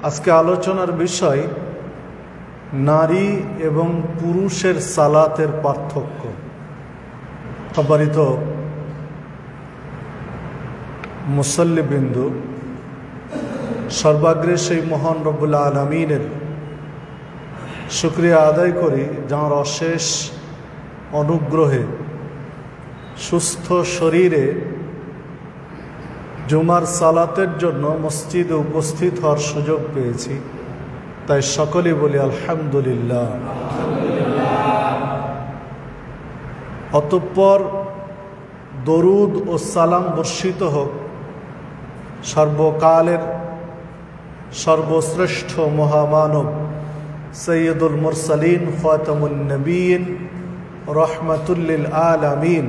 আজকে আলোচনার বিষয় নারী এবং পুরুষের সালাতের পার্থক্য। সম্মানিত মুসল্লিবৃন্দ, সর্বাগ্রে সেই মহান রব্বুল আলামিনের শুকরিয়া আদায় করি, যাঁর অশেষ অনুগ্রহে সুস্থ শরীরে জুমার সালাতের জন্য মসজিদে উপস্থিত হওয়ার সুযোগ পেয়েছি। তাই সকলেই বলি আলহামদুলিল্লাহ। অতঃপর দরুদ ও সালাম বর্ষিত হোক সর্বকালের সর্বশ্রেষ্ঠ মহামানব সৈয়দুল মুরসালিন খাতামুন নবীন রহমাতুল্লিল আলামিন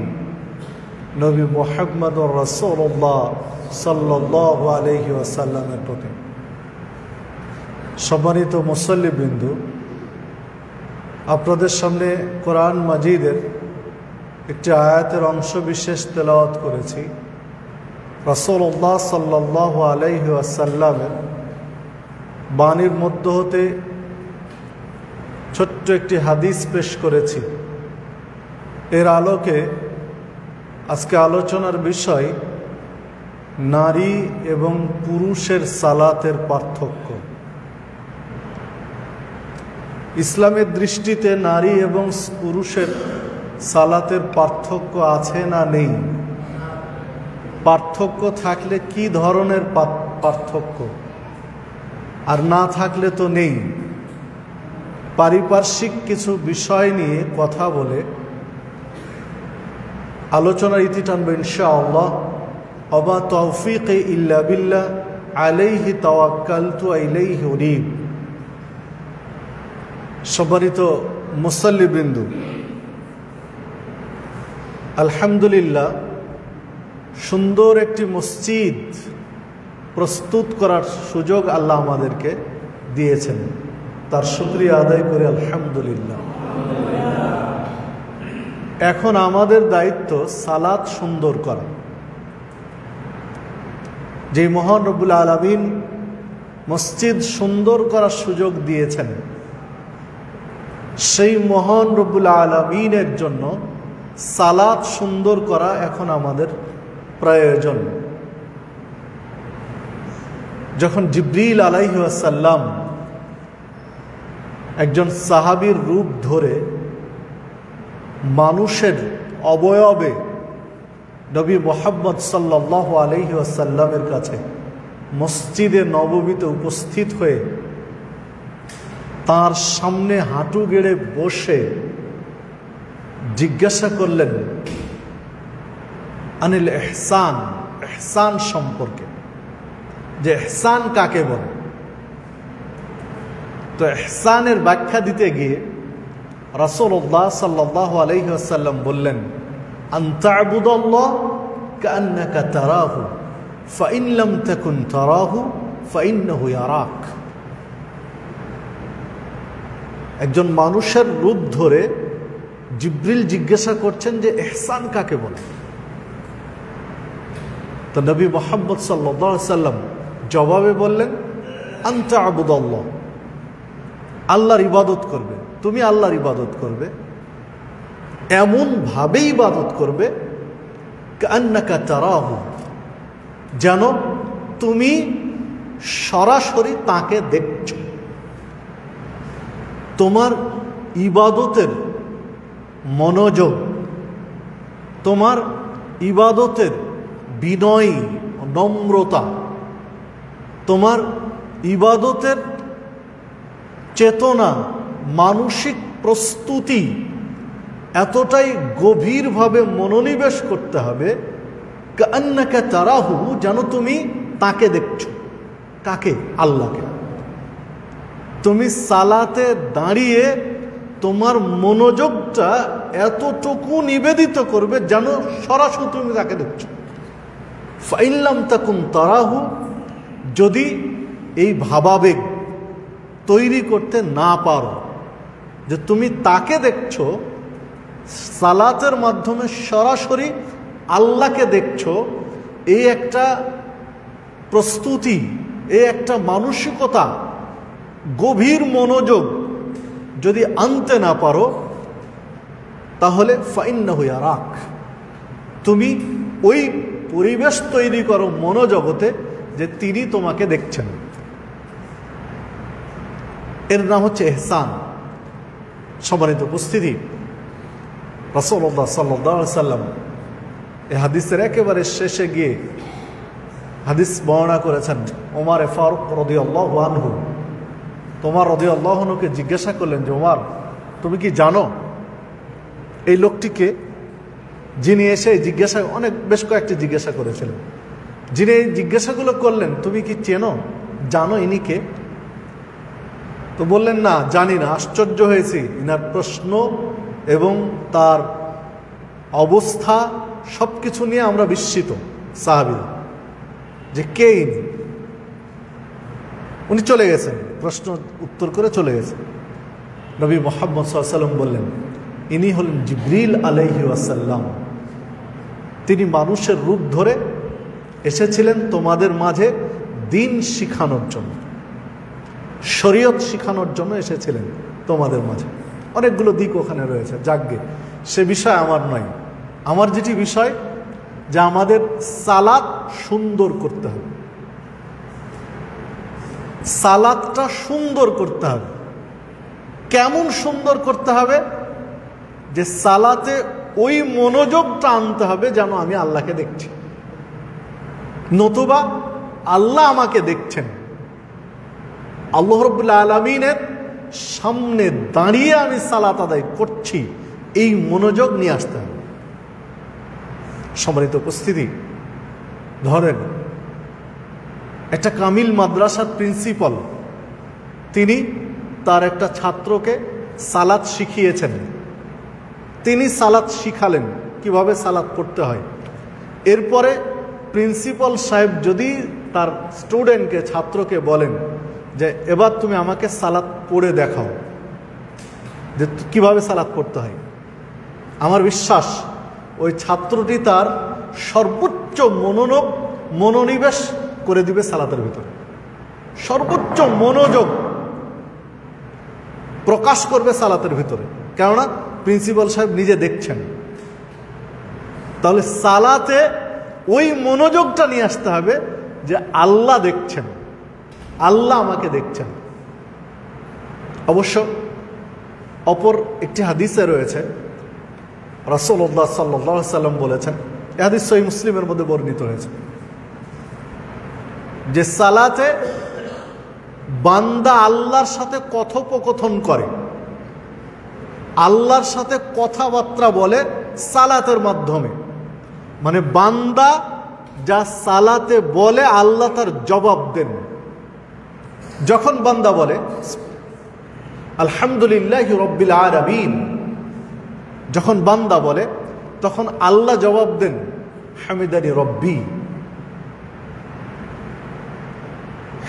নবী মুহাম্মদুর রাসূলুল্লাহ সাল্লাল্লাহু আলাইহি ওয়াসাল্লামের প্রতি। সম্মানিত মুসল্লিবৃন্দ, আপনাদের সামনে কোরআন মাজিদের একটি আয়াতের অংশ বিশেষ তেলাওয়াত করেছি। রাসূলুল্লাহ সাল্লাল্লাহু আলাইহি ওয়াসাল্লামের বাণীর মধ্য হতে ছোট্ট একটি হাদিস পেশ করেছি। এর আলোকে আজকে আলোচনার বিষয় নারী এবং পুরুষের সালাতের পার্থক্য। ইসলামের দৃষ্টিতে নারী এবং পুরুষের সালাতের পার্থক্য আছে না নেই? পার্থক্য থাকলে কি ধরনের পার্থক্য, আর না থাকলে তো নেই। পারিপার্শ্বিক কিছু বিষয় নিয়ে কথা বলে আলোচনার ইতি টানবো ইনশাআল্লাহ। ওয়া তাওফীকি ইল্লা বিল্লাহ আলাইহি তাওয়াক্কালতু ওয়া ইলাইহি উনীব। সম্মানিত মুসল্লিবৃন্দ, আলহামদুলিল্লাহ, সুন্দর একটি মসজিদ প্রস্তুত করার সুযোগ আল্লাহ আমাদেরকে দিয়েছেন, তার শুকরিয়া আদায় করে আলহামদুলিল্লাহ। এখন আমাদের দায়িত্ব সালাত সুন্দর করা। যে মহান রব্বুল আলামিন মসজিদ সুন্দর করার সুযোগ দিয়েছেন, সেই মহান রব্বুল আলামিনের জন্য সালাত সুন্দর করা এখন আমাদের প্রয়োজন। যখন জিবরিল আলাইহিস সালাম একজন সাহাবীর রূপ ধরে মানুষের অবয়বে নবী মুহাম্মদ সাল্লাল্লাহু আলাইহি ওয়াসাল্লামের কাছে মসজিদে নববীতে উপস্থিত হয়ে তার সামনে হাঁটু গেড়ে বসে জিজ্ঞাসা করলেন আনিল ইহসান, ইহসান সম্পর্কে, যে ইহসান কাকে বলে। তো ইহসানের ব্যাখ্যা দিতে গিয়ে রাসূলুল্লাহ সাল্লাল্লাহু আলাইহি ওয়াসাল্লাম বললেন, আন তা'বুদাল্লাহ কাআন্নাকা তারাহু ফাইন লাম তাকুন তারাহু ফাইন্নাহু ইয়ারাক। একজন মানুষের রূপ ধরে জিবরিল জিজ্ঞাসা করছেন যে ইহসান কাকে বলে। তো নবী মুহাম্মদ সাল্লাল্লাহু আলাইহি ওয়াসাল্লাম জবাবে বললেন, আন তা'বুদাল্লাহ, আল্লাহর ইবাদত করবে। তুমি আল্লাহর ইবাদত করবে, এমন ভাবে ইবাদত করবে কান্নাকা তারাহু, যেন তুমি সরাসরি তাকে দেখছো। তোমার ইবাদতের মনোযোগ, তোমার ইবাদতের বিনয় নম্রতা, তোমার ইবাদতের চেতনা, মানসিক প্রস্তুতি এতটাই গভীরভাবে মনোনিবেশ করতে হবে কান্নাকা তারাহু, যেন তুমি তাকে দেখছো। কাকে? আল্লাহকে। তুমি সালাতে দাঁড়িয়ে তোমার মনোযোগটা এতটুকু নিবেদিত করবে যেন সরাসরি তুমি তাকে দেখছো। ফাইন লাম তাকুন তারাহু, যদি এই ভাবাবেগ তৈরি করতে না পারো যে তুমি তাকে দেখছো, সালাতের মাধ্যমে সরাসরি আল্লাহকে দেখছো, এই একটা প্রস্তুতি এই একটা মানসিকতা, গভীর মনোযোগ যদি আনতে না পারো, তাহলে ফাইন্নাহু ইয়ারাক, তুমি ওই পরিবেশ তৈরি করো মনোজগতে যে তিনি তোমাকে দেখছেন। এর নাম হচ্ছে ইহসান। সম্মানিত উপস্থিতি, রাসূলুল্লাহ সাল্লাল্লাহু আলাইহি সাল্লাম এই হাদিসের একেবারে শেষে গিয়ে হাদিস বর্ণনা করেছেন। ওমর ফারুক রাদিয়াল্লাহু আনহু তোমার রাদিয়াল্লাহু আনহুকে জিজ্ঞাসা করলেন যে, ওমর, তুমি কি জানো এই লোকটিকে? যিনি এসে জিজ্ঞাসা বেশ কয়েকটি জিজ্ঞাসা করেছিলেন, যিনি এই জিজ্ঞাসাগুলো করলেন, তুমি কি চেনো, জানো ইনি কে? তো বললেন, না জানি না। আশ্চর্য হয়েছি ইনার প্রশ্ন এবং তার অবস্থা সব কিছু নিয়ে আমরা বিস্মিত সাহাবীরা, যে কে ইনি। উনি চলে গেছেন, প্রশ্ন উত্তর করে চলে গেছেন। নবী মুহাম্মদ সাল্লাল্লাহু আলাইহি ওয়াসাল্লাম বললেন, ইনি হলেন জিবরিল আলাইহি ওয়াসাল্লাম। তিনি মানুষের রূপ ধরে এসেছিলেন তোমাদের মাঝে দিন শিখানোর জন্য, শরীয়ত শিখানোর জন্য এসেছিলেন তোমাদের মাঝে। অনেকগুলো দিক ওখানে রয়েছে, যাকগে সে বিষয় আমার নয়। আমার যেটি বিষয়, যে আমাদের সালাত সুন্দর করতে হবে, সালাতটা সুন্দর করতে হবে। কেমন সুন্দর করতে হবে? যে সালাতে ওই মনোযোগটা আনতে হবে যেন আমি আল্লাহকে দেখছি, নতুবা আল্লাহ আমাকে দেখছেন। আল্লাহ রাব্বুল আলামিনের সামনে দাঁড়িয়ে আমি সালাত আদায় করছি, এই মনোযোগ নিয়ে আসতে হবে। সম্মানিত উপস্থিতি, ধরেন একটা কামিল মাদ্রাসার প্রিন্সিপাল, তিনি তার একটা ছাত্রকে সালাত শিখিয়েছেন। তিনি সালাত শিখালেন কিভাবে সালাত পড়তে হয়। এরপরে প্রিন্সিপাল সাহেব যদি তার স্টুডেন্টকে, ছাত্রকে বলেন যে এবার তুমি আমাকে সালাত পড়ে দেখাও যে কিভাবে সালাত পড়তে হয়, আমার বিশ্বাস ওই ছাত্রটি তার সর্বোচ্চ মনোনিবেশ করে দিবে সালাতের ভিতরে, সর্বোচ্চ মনোযোগ প্রকাশ করবে সালাতের ভিতরে, কেননা প্রিন্সিপাল সাহেব নিজে দেখছেন। তাহলে সালাতে ওই মনোযোগটা নিয়ে আসতে হবে যে আল্লাহ দেখছেন, আল্লাহ আমাকে দেখছেন। অবশ্য অপর একটি হাদিসে রয়েছে, রাসূলুল্লাহ সাল্লাল্লাহু আলাইহি সাল্লাম বলেছেন, এই হাদিস সহিহ মুসলিমের মধ্যে বর্ণিত হয়েছে, যে সালাতে বান্দা আল্লাহর সাথে কথোপকথন করে, আল্লাহর সাথে কথাবার্তা বলে সালাতের মাধ্যমে। মানে বান্দা যা সালাতে বলে আল্লাহ তার জবাব দেন। যখন বান্দা বলে আলহামদুলিল্লাহি রাব্বিল আলামিন, যখন বান্দা বলে তখন আল্লাহ জবাব দেন হামিদানি রব্বি,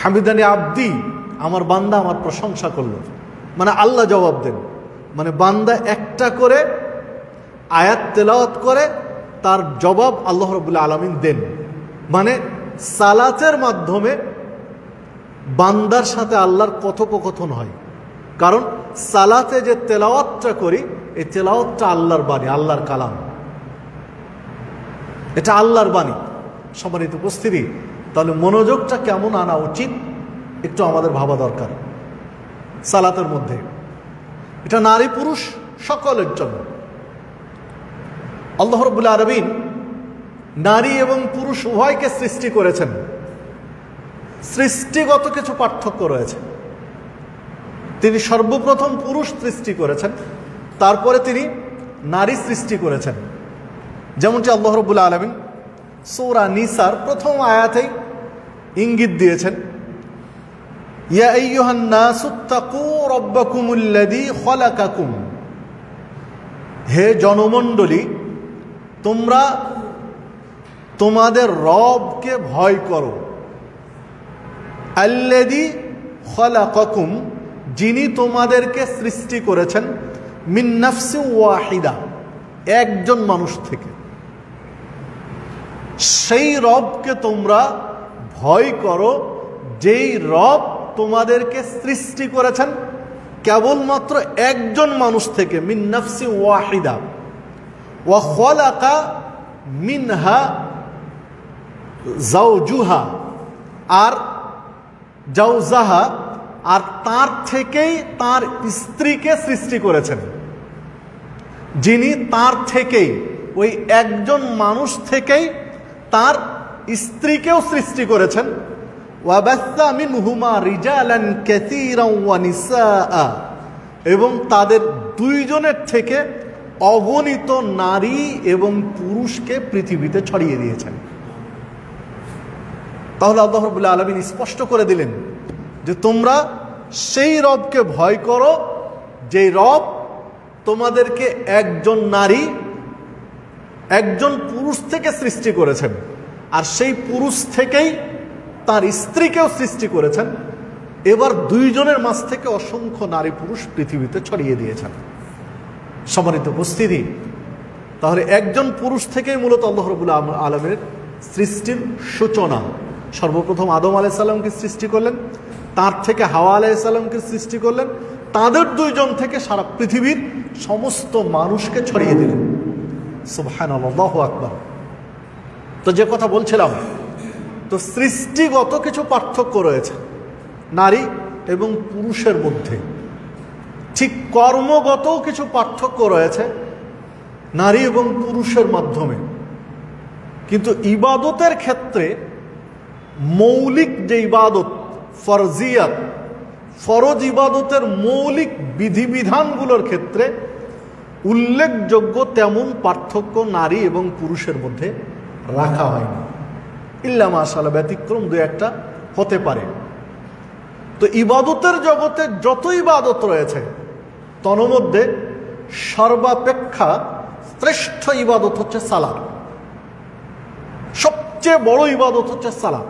হামিদানি আব্দি, আমার বান্দা আমার প্রশংসা করল। মানে আল্লাহ জবাব দেন, মানে বান্দা একটা করে আয়াত তেলাওয়াত করে, তার জবাব আল্লাহ রাব্বুল আলামিন দেন। মানে সালাতের মাধ্যমে বান্দার সাথে আল্লাহর কথোপকথন হয়। কারণ সালাতে যে তেলাওয়াতটা করি, এই তেলাওয়াতটা আল্লাহর বাণী, আল্লাহর কালাম, এটা আল্লাহর বাণী। সম্মানিত উপস্থিতি, তাহলে মনোযোগটা কেমন আনা উচিত একটু আমাদের ভাবা দরকার সালাতের মধ্যে। এটা নারী পুরুষ সকলের জন্য। আল্লাহ রাব্বুল আলামিন নারী এবং পুরুষ উভয়কে সৃষ্টি করেছেন। সৃষ্টিগত কিছু পার্থক্য রয়েছে। তিনি সর্বপ্রথম পুরুষ সৃষ্টি করেছেন, তারপরে তিনি নারী সৃষ্টি করেছেন। যেমনটি আল্লাহ রাব্বুল আলামিন সূরা নিসার প্রথম আয়াতেই ইঙ্গিত দিয়েছেন, ইয়া আইয়ুহান নাসুত্তাকু রাব্বাকুমুল্লাযী খালাকাকুম, হে জনমণ্ডলী, তোমরা তোমাদের রবকে ভয় করো। আল্লাযী খালাকাকুম, যিনি তোমাদেরকে সৃষ্টি করেছেন, মিন নাফসিন ওয়াহিদা, একজন মানুষ থেকে। সেই রবকে তোমরা ভয় করো যেই রব তোমাদেরকে সৃষ্টি করেছেন কেবলমাত্র একজন মানুষ থেকে, মিন নাফসি ওয়াহিদা, ওয়া খালাকা মিনহা জাওজুহা, আর জাওজাহা, আর তার থেকেই তার স্ত্রীকে সৃষ্টি করেছেন। যিনি তার থেকেই, ওই একজন মানুষ থেকেই তার স্ত্রীকেও সৃষ্টি করেছেন। ওয়াবাসা মিনহুমা রিজালান কাসীরান ওয়া নিসাআ, এবং তাদের দুইজনের থেকে অগণিত নারী এবং পুরুষকে পৃথিবীতে ছড়িয়ে দিয়েছেন। তাহলে আল্লাহ রাব্বুল আলামিন স্পষ্ট করে দিলেন যে তোমরা সেই রবকে ভয় করো যে রব তোমাদেরকে একজন নারী একজন পুরুষ থেকে সৃষ্টি করেছেন, আর সেই পুরুষ থেকেই তার স্ত্রীকেও সৃষ্টি করেছেন। এবার দুইজনের মাঝ থেকে অসংখ্য নারী পুরুষ পৃথিবীতে ছড়িয়ে দিয়েছেন। সম্মানিত উপস্থিতি, তাহলে একজন পুরুষ থেকেই মূলত আল্লাহ রাব্বুল আলামিনের সৃষ্টির সূচনা। সর্বপ্রথম আদম আলাইহিস সালামকে সৃষ্টি করলেন, তার থেকে হাওয়া আলাইহিস সালামকে সৃষ্টি করলেন, তাদের দুইজন থেকে সারা পৃথিবীর সমস্ত মানুষকে ছড়িয়ে দিলেন। সুবহানাল্লাহ, আল্লাহু আকবার। তো যে কথা বলছিলাম, তো সৃষ্টিগত কিছু পার্থক্য রয়েছে নারী এবং পুরুষের মধ্যে, ঠিক কর্মগত কিছু পার্থক্য রয়েছে নারী এবং পুরুষের মাধ্যমে। কিন্তু ইবাদতের ক্ষেত্রে মৌলিক যে ইবাদত, ফরজিয়াত, ফরজ ইবাদতের মৌলিক বিধিবিধানগুলোর ক্ষেত্রে উল্লেখযোগ্য তেমন পার্থক্য নারী এবং পুরুষের মধ্যে রাখা হয়নি। ইল্লা মাশাআল্লাহ, ব্যতিক্রম দু একটা হতে পারে। তো ইবাদতের জগতে যত ইবাদত রয়েছে তন্মধ্যে সর্বাপেক্ষা শ্রেষ্ঠ ইবাদত হচ্ছে সালাত। সবচেয়ে বড় ইবাদত হচ্ছে সালাত।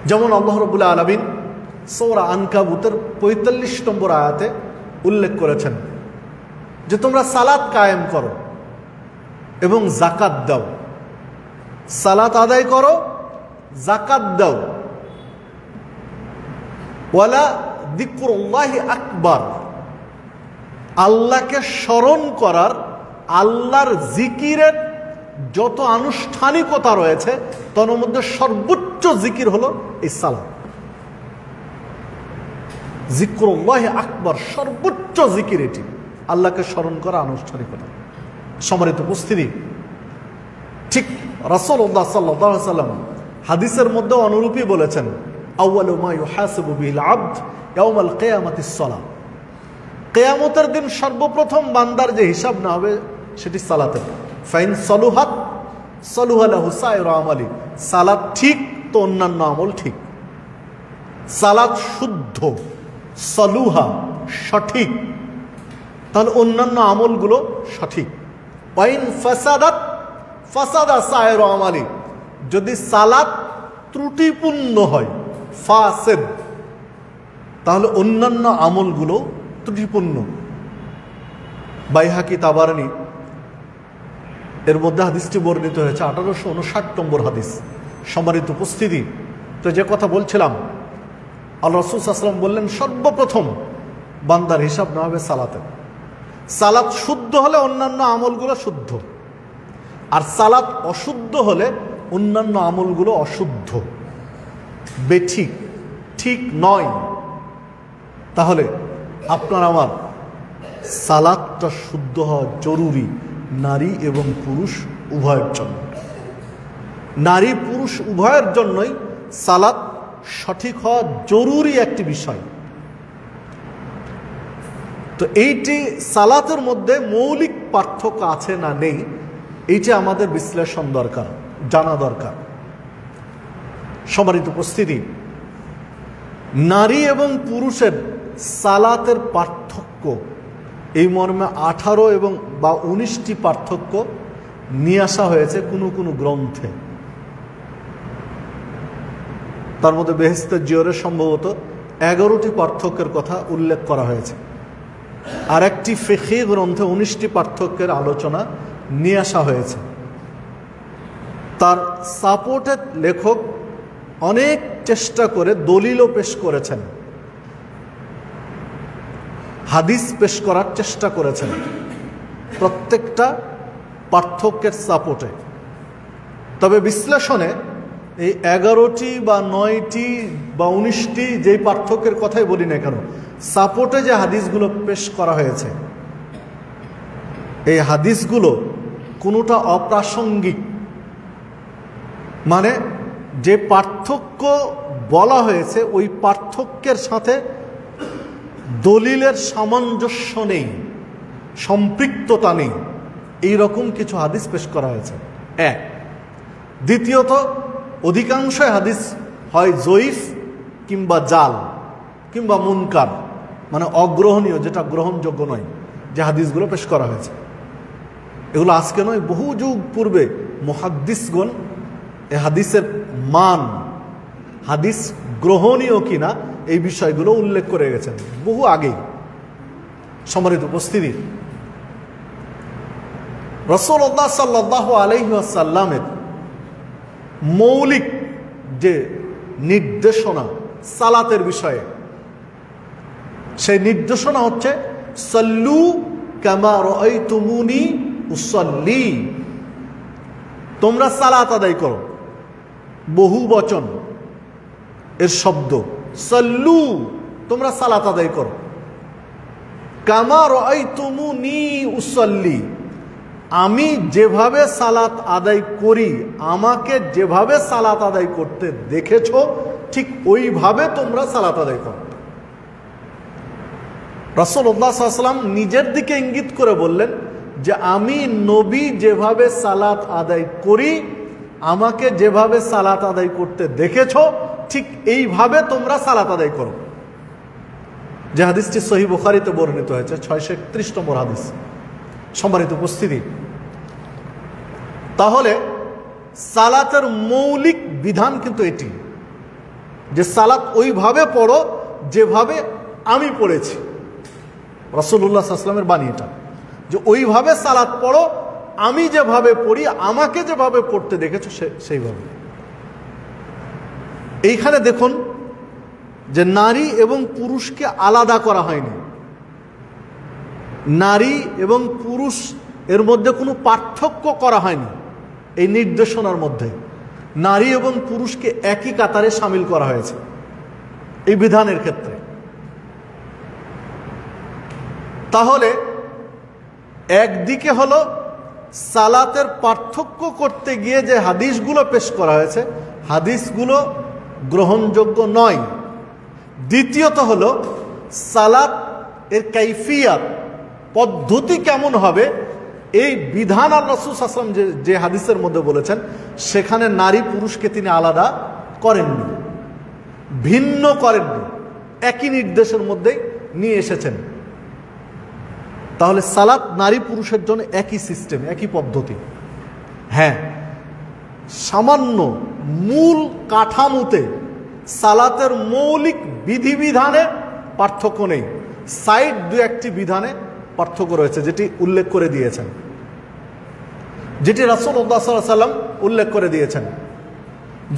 যেমন আল্লাহ রাব্বুল আলামিন সূরা আনকাবুতের ৪৫ নম্বর আয়াতে উল্লেখ করেছেন যে তোমরা সালাত কায়েম করো এবং যাকাত দাও। সালাত আদায় করো, যাকাত দাও। ওয়ালা যিকরুল্লাহি আকবার, আল্লাহকে স্মরণ করার, আল্লাহর জিকিরের যত আনুষ্ঠানিকতা রয়েছে তার মধ্যে সর্বোচ্চ জিকির হলো এই সালাত। যিকরুল্লাহি আকবার, সর্বোচ্চ জিকির এটি, আল্লাহকে স্মরণ করা আনুষ্ঠানিকতা। সম্মানিত উপস্থিতি, ঠিক রাসূলুল্লাহ সাল্লাল্লাহু আলাইহি ওয়াসাল্লাম হাদিসের মধ্যে অনুরূপই বলেছেন, আউয়ালু মা ইউহাসাবু বিল আবদ ইয়াউমাল কিয়ামাতিস সালাহ। কিয়ামতের দিন সর্বপ্রথম বান্দার যে হিসাব না হবে সেটি সালাতের। ফাইন সলুহাত সলুহা লাহু সাইরু আমালি, সালাত ঠিক তো অন্যান্য আমল ঠিক। সালাত শুদ্ধ, সলুহা সঠিক, তাহলে অন্যান্য আমলগুলো সঠিক। ওয়াইন ফাসাদাত ফাসাদা সাইরু আমালি, যদি সালাত ত্রুটিপূর্ণ হয়, ফাসিদ, তাহলে অন্যান্য আমলগুলো ত্রুটিপূর্ণ। বাইহাকি তাবারানি এর মধ্যে হাদিসটি বর্ণিত হয়েছে, 1859 নম্বর হাদিস। সম্মানিত উপস্থিতি, তো যে কথা বলছিলাম, আল্লাহ রাসূল সাল্লাল্লাহু আলাইহি ওয়াসাল্লাম বললেন সর্বপ্রথম বান্দার হিসাব না হবে সালাতের। সালাত শুদ্ধ হলে অন্যান্য আমলগুলো শুদ্ধ, আর সালাত অশুদ্ধ হলে অন্যান্য আমলগুলো অশুদ্ধ, বেঠিক, ঠিক নয়। তাহলে আপনার আমার সালাতটা শুদ্ধ হওয়া জরুরি নারী এবং পুরুষ উভয়ের জন্য। নারী পুরুষ উভয়ের জন্যই সালাত সঠিক হওয়া জরুরি একটি বিষয়। তো এইটি সালাতের মধ্যে মৌলিক পার্থক্য আছে না নেই, এইটি আমাদের বিশ্লেষণ দরকার, জানা দরকার। সম্মানিত উপস্থিতি, নারী এবং পুরুষের সালাতের পার্থক্য এই মর্মে 18 এবং বা 19টি পার্থক্য নিয়ে আসা হয়েছে কোনো কোনো গ্রন্থে। তার মধ্যে বেহেশতের জিয়রে সম্ভবত 11টি পার্থক্যের কথা উল্লেখ করা হয়েছে, আর একটি ফিকহি গ্রন্থে 19টি পার্থক্যের আলোচনা নিয়ে আসা হয়েছে। তার সাপোর্টেড লেখক অনেক চেষ্টা করে দলিলও পেশ করেছেন, হাদিস পেশ করার চেষ্টা করেছেন প্রত্যেকটা পার্থক্যের সাপোর্টে। তবে বিশ্লেষণে এই 11টি বা 9টি বা 19টি যেই পার্থক্যের কথাই বলি না কেন, সাপোর্টে যে হাদিসগুলো পেশ করা হয়েছে এই হাদিসগুলো কোনোটা অপ্রাসঙ্গিক, মানে যে পার্থক্য বলা হয়েছে ওই পার্থক্যের সাথে দলিলের সামঞ্জস্য নেই, সম্পৃক্ততা নেই, এইরকম কিছু হাদিস পেশ করা হয়েছে। এক, দ্বিতীয়ত অধিকাংশ হাদিস হয় জয়ীফ কিংবা জাল কিংবা মুনকার, মানে অগ্রহণীয়, যেটা গ্রহণযোগ্য নয়, যে হাদিসগুলো পেশ করা হয়েছে। এগুলো আজকে নয়, বহু যুগ পূর্বে মুহাদ্দিসগণ এ হাদিসের মান, হাদিস গ্রহণীয় কিনা এই বিষয়গুলো উল্লেখ করে গেছেন বহু আগেই। সম্মানিত উপস্থিতি, রাসূলুল্লাহ সাল্লাল্লাহু আলাইহি ওয়াসাল্লামের মৌলিক যে নির্দেশনা সালাতের বিষয়ে, সেই নির্দেশনা হচ্ছে সাল্লু কামা রাআইতুমুনি উসাল্লি, তোমরা সালাত আদায় করো। বহু বচন এর শব্দ, সাল্লু, তোমরা সালাত আদায় করো। কামা রাআইতুমুনি উসাল্লি, আমি যেভাবে সালাত আদায় করি, আমাকে যেভাবে সালাত আদায় করতে দেখেছো ঠিক ওইভাবে তোমরা সালাত আদায় করো। রাসূলুল্লাহ সাল্লাল্লাহু আলাইহি ওয়াসাল্লাম নিজের দিকে ইঙ্গিত করে বললেন যে আমি নবী যেভাবে সালাত আদায় করি, আমাকে যেভাবে সালাত আদায় করতে দেখেছো ঠিক এইভাবে তোমরা সালাত আদায় করো। যে হাদিসটি সহিহ বুখারীতে বর্ণিত হয়েছে, 631 নম্বর হাদিস। সম্মানিত উপস্থিতি, তাহলে সালাতের মৌলিক বিধান কিন্তু এটি যে সালাত ওইভাবে পড়ো যেভাবে আমি পড়েছি। রাসূলুল্লাহ সাল্লাল্লাহু আলাইহি ওয়াসাল্লামের বাণী এটা, যে ওইভাবে সালাত পড়ো, আমি যেভাবে পড়ি, আমাকে যেভাবে পড়তে দেখেছো সেইভাবে। এইখানে দেখুন যে নারী এবং পুরুষকে আলাদা করা হয়নি, নারী এবং পুরুষ এর মধ্যে কোনো পার্থক্য করা হয়নি। এই নির্দেশনার মধ্যে নারী এবং পুরুষকে একই কাতারে শামিল করা হয়েছে এই বিধানের ক্ষেত্রে। তাহলে একদিকে হলো সালাতের পার্থক্য করতে গিয়ে যে হাদিসগুলো পেশ করা হয়েছে, হাদিসগুলো গ্রহণযোগ্য নয়। দ্বিতীয়ত হলো সালাত এর কাইফিয়াত, পদ্ধতি কেমন হবে, এই বিধান আল্লাহ রাসূল সাল্লাল্লাহু আলাইহি ওয়াসাল্লাম যে হাদিসের মধ্যে বলেছেন, সেখানে নারী পুরুষকে তিনি আলাদা করেননি, ভিন্ন করেননি, একই নির্দেশের মধ্যেই নিয়ে এসেছেন। তাহলে সালাত নারী পুরুষের জন্য একই সিস্টেম, একই পদ্ধতি। হ্যাঁ, সামান্য মূল কাঠামোতে সালাতের মৌলিক বিধিবিধানে পার্থক্য নেই, সাইড দু একটি বিধানে পার্থক্য রয়েছে, যেটি উল্লেখ করে দিয়েছেন, যেটি রাসূলুল্লাহ সাল্লাল্লাহু আলাইহি ওয়াসাল্লাম উল্লেখ করে দিয়েছেন।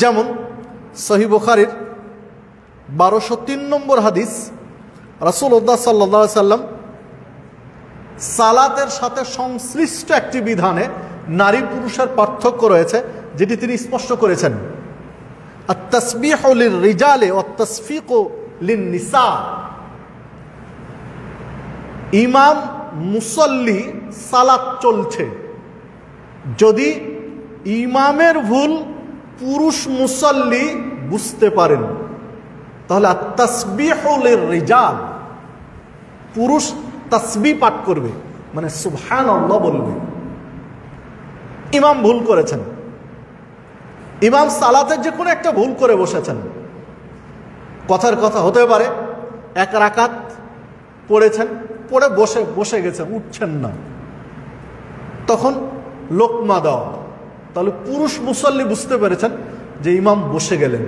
যেমন সহিহ বুখারীর 1203 নম্বর হাদিস, রাসূলুল্লাহ সাল্লাল্লাহু আলাইহি ওয়াসাল্লাম সালাতের সাথে সংশ্লিষ্ট একটি বিধানে নারী পুরুষের পার্থক্য রয়েছে, যেটি তিনি স্পষ্ট করেছেন। আত-তাসবিহু লির-রিজালি ওয়াত-তাসফিকু লিন-নিসা, ইমাম মুসল্লি সালাত চলছে, যদি ইমামের ভুল পুরুষ মুসল্লি বুঝতে পারেন, তাহলে আত-তাসবিহু লির-রিজাল, পুরুষ তাসবিহ পাঠ করবে, মানে সুবহানাল্লাহ বলবে। ইমাম ভুল করেছেন, ইমাম সালাতের যে কোনো একটা ভুল করে বসেছেন, কথার কথা হতে পারে এক রাকাত পড়েছেন, পড়ে বসে গেছেন, উঠছেন না, তখন লোকমা দাও, তাহলে পুরুষ মুসল্লি বুঝতে পেরেছেন যে ইমাম বসে গেলেন,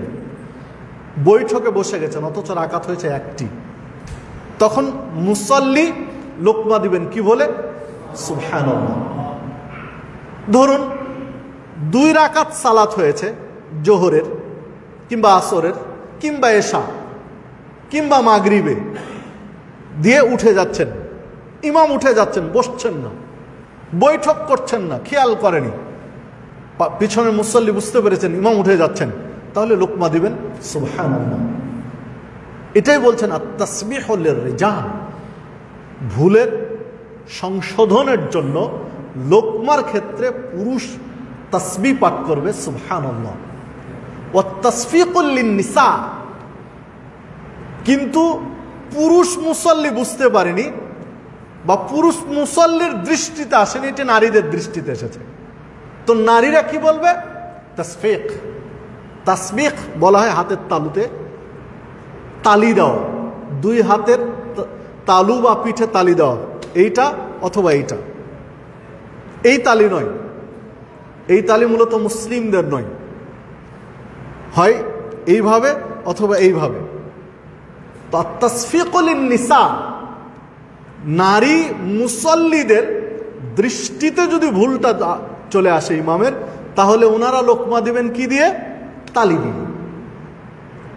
বৈঠকে বসে গেছেন, অথচ রাকাত হয়েছে একটি, তখন মুসল্লি লোকমা দিবেন কি বলে? সুবহানাল্লাহ। ধরুন 2 রাকাত সালাত হয়েছে জোহরের কিংবা আসরের, কিংবা এশা কিংবা মাগরিবে দিয়ে উঠে যাচ্ছেন, ইমাম উঠে যাচ্ছেন, বসছেন না, বৈঠক করছেন না, খেয়াল করেনি, পিছনের মুসল্লি বুঝতে পেরেছেন ইমাম উঠে যাচ্ছেন, তাহলে লোকমা দিবেন সুবহানাল্লাহ। এটাই বলছেন আত-তাসবিহু লির-রিজাল, ভুলের সংশোধনের জন্য লোকমার ক্ষেত্রে পুরুষ তাসবিহ পাঠ করবে সুবহানাল্লাহ। ওয়া তাসফিকুল লিন-নিসা, কিন্তু পুরুষ মুসল্লি বুঝতে পারেনি বা পুরুষ মুসল্লির দৃষ্টিতে আসেনি, এটা নারীদের দৃষ্টিতে এসেছে, তো নারীরা কি বলবে? তাসফিক। তাসবিহ বলা হয় হাতের তালুতে তালি দেওয়া, দুই হাতের তালু বা পিঠে তালি দেওয়া, এইটা অথবা এইটা। এই তালি নয়, এই তালি মূলত মুসলিমদের নয়, হয় এইভাবে অথবা এইভাবে। তাসফিকুল লিন-নিসা, নারী মুসল্লিদের দৃষ্টিতে যদি ভুলটা চলে আসে ইমামের, তাহলে ওনারা লোকমা দিবেন কি দিয়ে? তালি দিয়ে।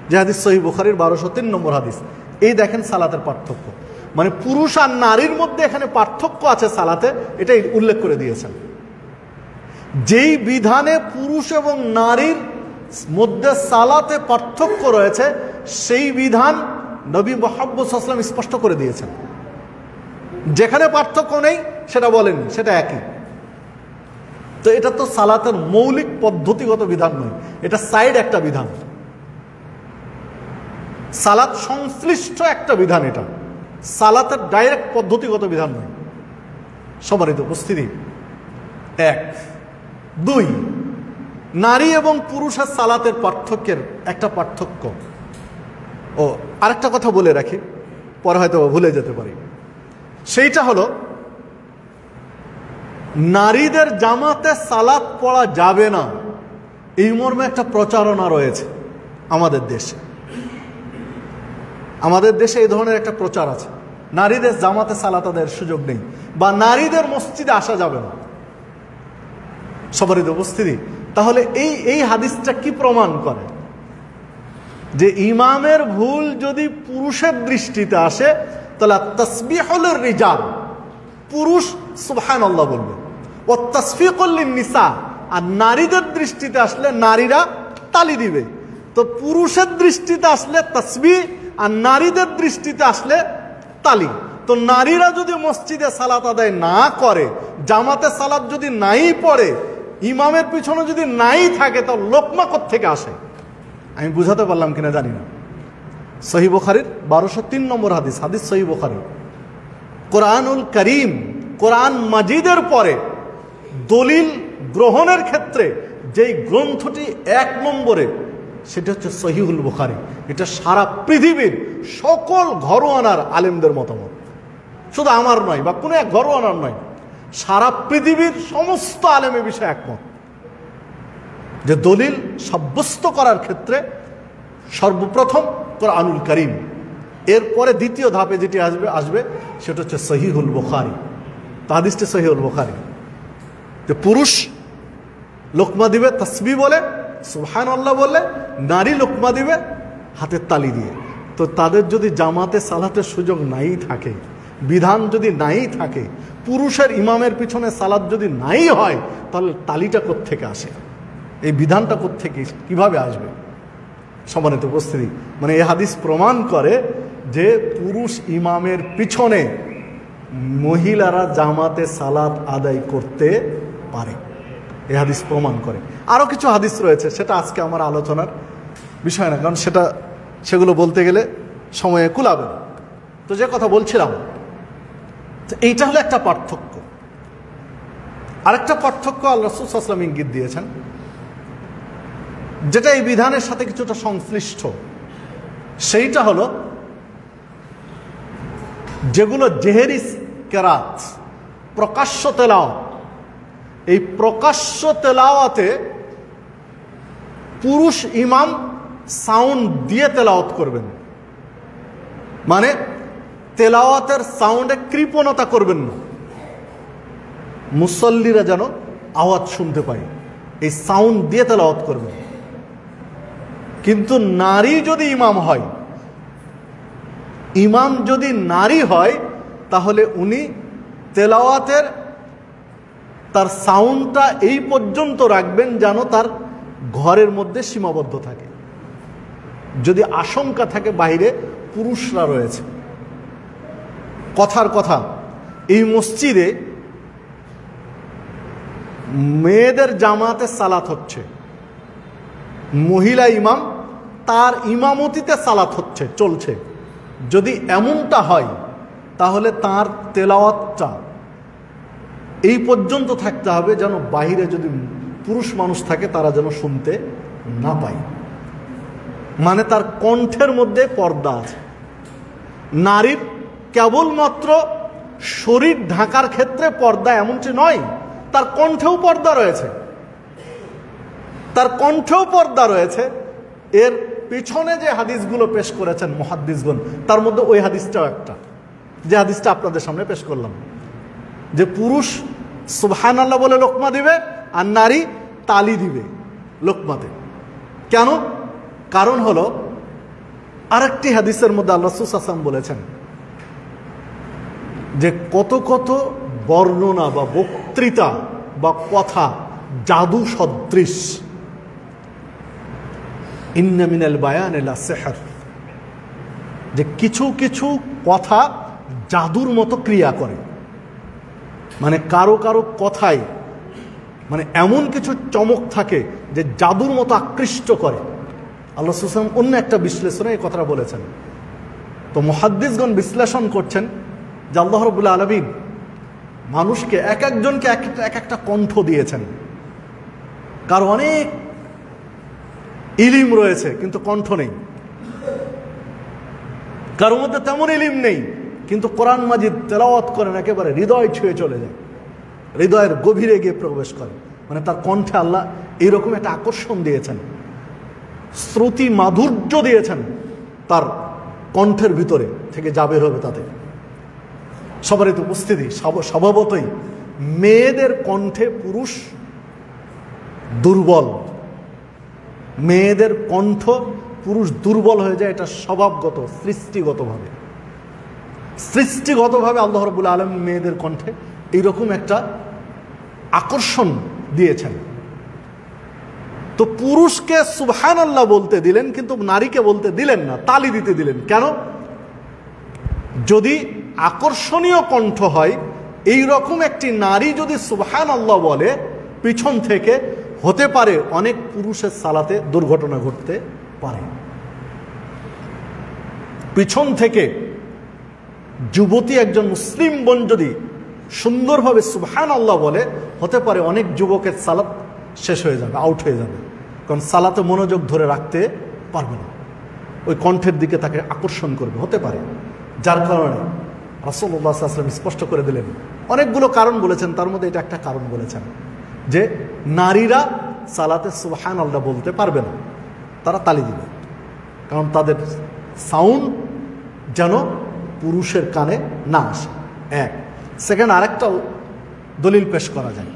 যে হাদিস সহিহ বুখারীর 1203 নম্বর হাদিস। এই দেখেন সালাতের পার্থক্য, মানে পুরুষ আর নারীর মধ্যে এখানে পার্থক্য আছে সালাতে, এটাই উল্লেখ করে দিয়েছেন। যেই বিধানে পুরুষ এবং নারীর মধ্যে সালাতে পার্থক্য রয়েছে, সেই বিধান নবী মুহাম্মদ সাল্লাল্লাহু আলাইহি ওয়াসাল্লাম স্পষ্ট করে দিয়েছেন। যেখানে পার্থক্য নেই সেটা বলেননি, সেটা একই। তো এটা তো সালাতের মৌলিক পদ্ধতিগত বিধান নয়, এটা সাইড একটা বিধান, সালাত সংশ্লিষ্ট একটা বিধান, এটা সালাতের ডাইরেক্ট পদ্ধতিগত বিধান নয়। সম্মানিত উপস্থিতি, 1 2 নারী এবং পুরুষের সালাতের পার্থক্যের একটা পার্থক্য। ও আরেকটা কথা বলে রাখি, পরে হয়তো ভুলে যেতে পারি, সেইটা হলো নারীদের জামাতে সালাত পড়া যাবে না, এই মর্মে একটা প্রচারণা রয়েছে আমাদের দেশে। আমাদের দেশে এই ধরনের একটা প্রচার আছে, নারীদের জামাতে সালাত আদায়ের সুযোগ নেই বা নারীদের মসজিদে আসা যাবে না। সম্মানিত উপস্থিতি, তাহলে এই হাদিসটা কি প্রমাণ করে? যে ইমামের ভুল যদি পুরুষের দৃষ্টিতে আসে, তাহলে তাসবিহু লির-রিজাল, পুরুষ সুবহানাল্লাহ বলবে, ও তাসফিকুল লিন-নিসা, আর নারীদের দৃষ্টিতে আসলে নারীরা তালি দিবে। তো পুরুষের দৃষ্টিতে আসলে তাসবিহ, আর নারীদের দৃষ্টিতে আসলে তালি। তো নারীরা যদি মসজিদে সালাত আদায় না করে, জামাতে সালাত যদি নাই পড়ে, ইমামের পিছনে যদি নাই থাকে, তো লোকমা কোত্থেকে আসে? আমি বুঝাতে পারলাম কিনা জানি না। সহিহ বুখারীর 1203 নম্বর হাদিস, হাদিস সহিহ বুখারী। কোরআনুল করিম, কোরআন মাজিদের পরে দলিল গ্রহণের ক্ষেত্রে যেই গ্রন্থটি 1 নম্বরে, সেটা হচ্ছে সহিহুল বুখারী। এটা সারা পৃথিবীর সকল ঘরোয়ানার আলেমদের মতামত, শুধু আমার নয় বা কোনো এক ঘরোয়ানার নয়, সারা পৃথিবীর সমস্ত আলেম এ বিষয়ে একমত যে দলিল সাব্যস্ত করার ক্ষেত্রে সর্বপ্রথম কোরআনুল করিম, এরপরে দ্বিতীয় ধাপে যেটি আসবে সেটা হচ্ছে সহিহুল বুখারী। তো হাদিসটি সহিহুল বুখারী। যে পুরুষ লোকমা দিবে তাসবিহ বলে, সুবহানাল্লাহ বলে, নারী লোকমা দিবে হাতের তালি দিয়ে। তো তাদের যদি জামাতে সালাতের সুযোগ নাই থাকে, বিধান যদি নাই থাকে, পুরুষের ইমামের পিছনে সালাত যদি নাই হয়, তাহলে তালিটা কোত্থেকে আসে? এই বিধানটা কোত্থেকে কিভাবে আসবে? সম্মানিত উপস্থিতি, মানে এই হাদিস প্রমাণ করে যে পুরুষ ইমামের পিছনে মহিলারা জামাতে সালাত আদায় করতে পারে, এই হাদিস প্রমাণ করে। আরও কিছু হাদিস রয়েছে, সেটা আজকে আমার আলোচনার বিষয় না, কারণ সেগুলো বলতে গেলে সময়ে কুলাবে না। তো যে কথা বলছিলাম, এইটা হলো একটা পার্থক্য। আরেকটা পার্থক্য আল্লাহ রাসূল সাল্লাল্লাহু আলাইহি ওয়াসাল্লাম ইঙ্গিত দিয়েছেন, যেটা এই বিধানের সাথে কিছুটা সংশ্লিষ্ট। সেইটা হলো যেগুলো জেহেরি কেরাত, প্রকাশ্য তেলাওয়াত, এই প্রকাশ্য তেলাওয়াতে পুরুষ ইমাম সাউন্ড দিয়ে তেলাওয়াত করবেন, মানে তেলাওয়াতের সাউন্ডে কৃপণতা করবেন না, মুসল্লিরা যেন আওয়াজ শুনতে পায়, এই সাউন্ড দিয়ে তেলাওয়াত করবেন। কিন্তু নারী যদি ইমাম হয়, ইমাম যদি নারী হয়, তাহলে উনি তেলাওয়াতের তার সাউন্ডটা এই পর্যন্ত রাখবেন যেন তার ঘরের মধ্যে সীমাবদ্ধ থাকে। যদি আশঙ্কা থাকে বাইরে পুরুষরা রয়েছে। কথার কথা, এই মসজিদে মেয়েদের জামাতে সালাত হচ্ছে, মহিলা ইমাম তার ইমামতিতে সালাত হচ্ছে, চলছে। যদি এমনটা হয় তাহলে তার তেলাওয়াতটা এই পর্যন্ত থাকতে হবে যেন বাহিরে যদি পুরুষ মানুষ থাকে তারা যেন শুনতে না পায়। মানে তার কণ্ঠের মধ্যে পর্দা আছে। নারীর কেবলমাত্র শরীর ঢাকার ক্ষেত্রে পর্দা এমনটি নয়, তার কণ্ঠেও পর্দা রয়েছে, তার কণ্ঠেও পর্দা রয়েছে। এর পিছনে যে হাদিসগুলো পেশ করেছেন মুহাদ্দিসগণ, তার মধ্যে ওই হাদিসটাও একটা, যে হাদিসটা আপনাদের সামনে পেশ করলাম, যে পুরুষ সুবহানাল্লাহ বলে লোকমা দিবে আর নারী তালি দিবে লোকমাতে। কেন? কারণ হলো আরেকটি হাদিসের মধ্যে আল্লাহ রাসূল সাল্লাল্লাহু আলাইহি ওয়াসাল্লাম বলেছেন যে কত কত বর্ণনা বা বক্তৃতা বা কথা জাদু সদৃশ। ইন্না মিনাল বায়ানি লা সিহর, যে কিছু কিছু কথা জাদুর মতো ক্রিয়া করে। মানে কারো কারো কথায় মানে এমন কিছু চমক থাকে যে জাদুর মতো আকৃষ্ট করে। আল্লাহ রাসূল সাল্লাল্লাহু আলাইহি ওয়াসাল্লাম অন্য একটা বিশ্লেষণে এই কথাটা বলেছেন। তো মুহাদ্দিসগণ বিশ্লেষণ করছেন যে আল্লাহ রাব্বুল আলামিন মানুষকে এক একজনকে এক একটা কণ্ঠ দিয়েছেন। কারো অনেক ইলিম রয়েছে কিন্তু কণ্ঠ নেই, কারোর মধ্যে তেমন ইলিম নেই কিন্তু কোরআন মাজিদ তেলাওয়াত করেন, একেবারে হৃদয় ছুঁয়ে চলে যায়, হৃদয়ের গভীরে গিয়ে প্রবেশ করে। মানে তার কণ্ঠে আল্লাহ এইরকম একটা আকর্ষণ দিয়েছেন, শ্রুতি মাধুর্য দিয়েছেন, তার কণ্ঠের ভিতরে থেকে যা বের হবে তাতে। সবারই তো উপস্থিতি, স্বভাবতই মেয়েদের কণ্ঠে পুরুষ দুর্বল, মেয়েদের কণ্ঠ পুরুষ দুর্বল হয়ে যায়। এটা স্বভাবগত, সৃষ্টিগতভাবে আল্লাহ রাব্বুল আলামিন মেয়েদের কণ্ঠে এইরকম একটা আকর্ষণ দিয়েছেন। তো পুরুষকে সুবহানাল্লাহ বলতে দিলেন কিন্তু নারীকে বলতে দিলেন না, তালি দিতে দিলেন। কেন? যদি আকর্ষণীয় কণ্ঠ হয়, এই রকম একটি নারী যদি সুবহানাল্লাহ বলে, পিছন থেকে হতে পারে অনেক পুরুষের সালাতে দুর্ঘটনা ঘটতে পারে। পিছন থেকে যুবতী একজন মুসলিম বোন যদি সুন্দরভাবে সুবহানাল্লাহ বলে, হতে পারে অনেক যুবকের সালাত শেষ হয়ে যাবে, আউট হয়ে যাবে। কারণ সালাতে মনোযোগ ধরে রাখতে পারবে না, ওই কণ্ঠের দিকে তাকে আকর্ষণ করবে, হতে পারে। যার কারণে রাসূলুল্লাহ সাল্লাল্লাহু আলাইহি ওয়াসাল্লাম স্পষ্ট করে দিলেন, অনেকগুলো কারণ বলেছেন, তার মধ্যে এটা একটা কারণ বলেছেন যে নারীরা সালাতে সুবহানাল্লাহ বলতে পারবে না, তারা তালি দিবে। কারণ তাদের সাউন্ড যেন পুরুষের কানে না আসে। এক সেকেন্ড, আরেকটা দলিল পেশ করা যায়।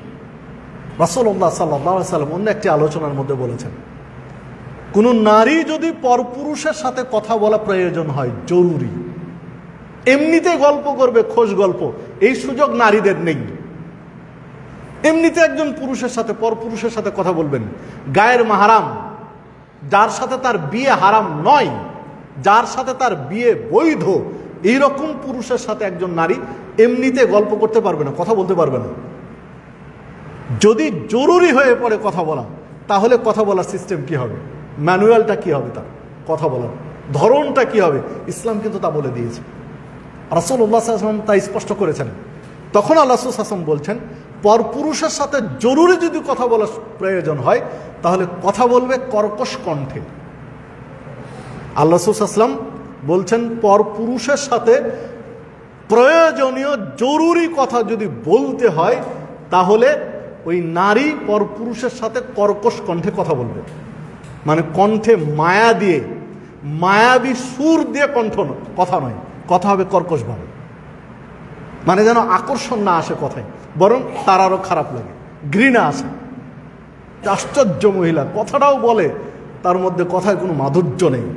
রাসূলুল্লাহ সাল্লাল্লাহু আলাইহি ওয়াসাল্লাম অন্য একটি আলোচনার মধ্যে বলেছেন, কোন নারী যদি পরপুরুষের সাথে কথা বলা প্রয়োজন হয়, জরুরি, এমনিতে গল্প করবে, খোশ গল্প, এই সুযোগ নারীদের নেই। এমনিতে একজন পুরুষের সাথে, পরপুরুষের সাথে কথা বলবেন, গায়ের মাহরাম, যার সাথে তার বিয়ে হারাম নয়, যার সাথে তার বিয়ে বৈধ, এইরকম পুরুষের সাথে একজন নারী এমনিতে গল্প করতে পারবে না, কথা বলতে পারবে না। যদি জরুরি হয়ে পড়ে কথা বলা, তাহলে কথা বলার সিস্টেম কি হবে, ম্যানুয়ালটা কি হবে, তার কথা বলার ধরনটা কি হবে, ইসলাম কিন্তু তা বলে দিয়েছে। রাসূলুল্লাহ সাল্লাল্লাহু আলাইহি ওয়াসাল্লাম তাই স্পষ্ট করেছেন। তখন আল্লাহ রাসূল সাল্লাল্লাহু আলাইহি ওয়াসাল্লাম বলছেন, পরপুরুষের সাথে জরুরি যদি কথা বলার প্রয়োজন হয়, তাহলে কথা বলবে কর্কশ কণ্ঠে। আল্লাহ রাসূল সাল্লাল্লাহু আলাইহি ওয়াসাল্লাম বলছেন, পরপুরুষের সাথে প্রয়োজনীয় জরুরি কথা যদি বলতে হয়, তাহলে ওই নারী পরপুরুষের সাথে কর্কশ কণ্ঠে কথা বলবে। মানে কণ্ঠে মায়া দিয়ে, মায়াবী সুর দিয়ে কথা নয়, কথা হবে কর্কশভাবে। মানে যেন আকর্ষণ না আসে কথায়, বরং তার আরো খারাপ লাগে, ঘৃণা আসে। আশ্চর্য মহিলা, কথাটাও বলে তার মধ্যে কথায় কোনো মাধুর্য নেই,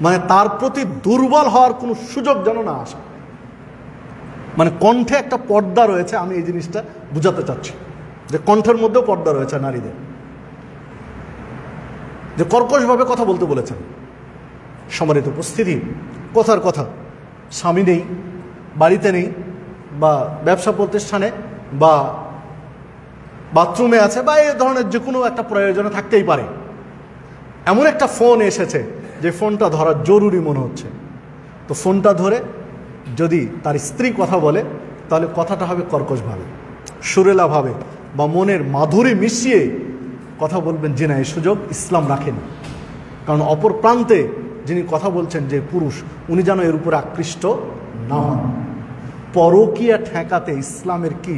মানে তার প্রতি দুর্বল হওয়ার কোনো সুযোগ যেন না আসে। মানে কণ্ঠে একটা পর্দা রয়েছে, আমি এই জিনিসটা বুঝাতে চাচ্ছি যে কণ্ঠের মধ্যেও পর্দা রয়েছে নারীদের, যে কর্কশভাবে কথা বলতে বলেছেন। সম্মানিত উপস্থিতি, কথার কথা, স্বামী নেই, বাড়িতে নেই, বা ব্যবসা প্রতিষ্ঠানে বা বাথরুমে আছে, বা এই ধরনের যে কোনো একটা প্রয়োজনে থাকতেই পারে, এমন একটা ফোন এসেছে যে ফোনটা ধরা জরুরি মনে হচ্ছে। তো ফোনটা ধরে যদি তার স্ত্রী কথা বলে, তাহলে কথাটা হবে কর্কশভাবে, সুরেলাভাবে, বা মনের মাধুরী মিশিয়ে কথা বলবেন। যে না, এই সুযোগ ইসলাম রাখেনি। কারণ অপর প্রান্তে যিনি কথা বলছেন যে পুরুষ, উনি যেন এর উপরে আকৃষ্ট না হন। পরকীয়া ঠেকাতে ইসলামের কি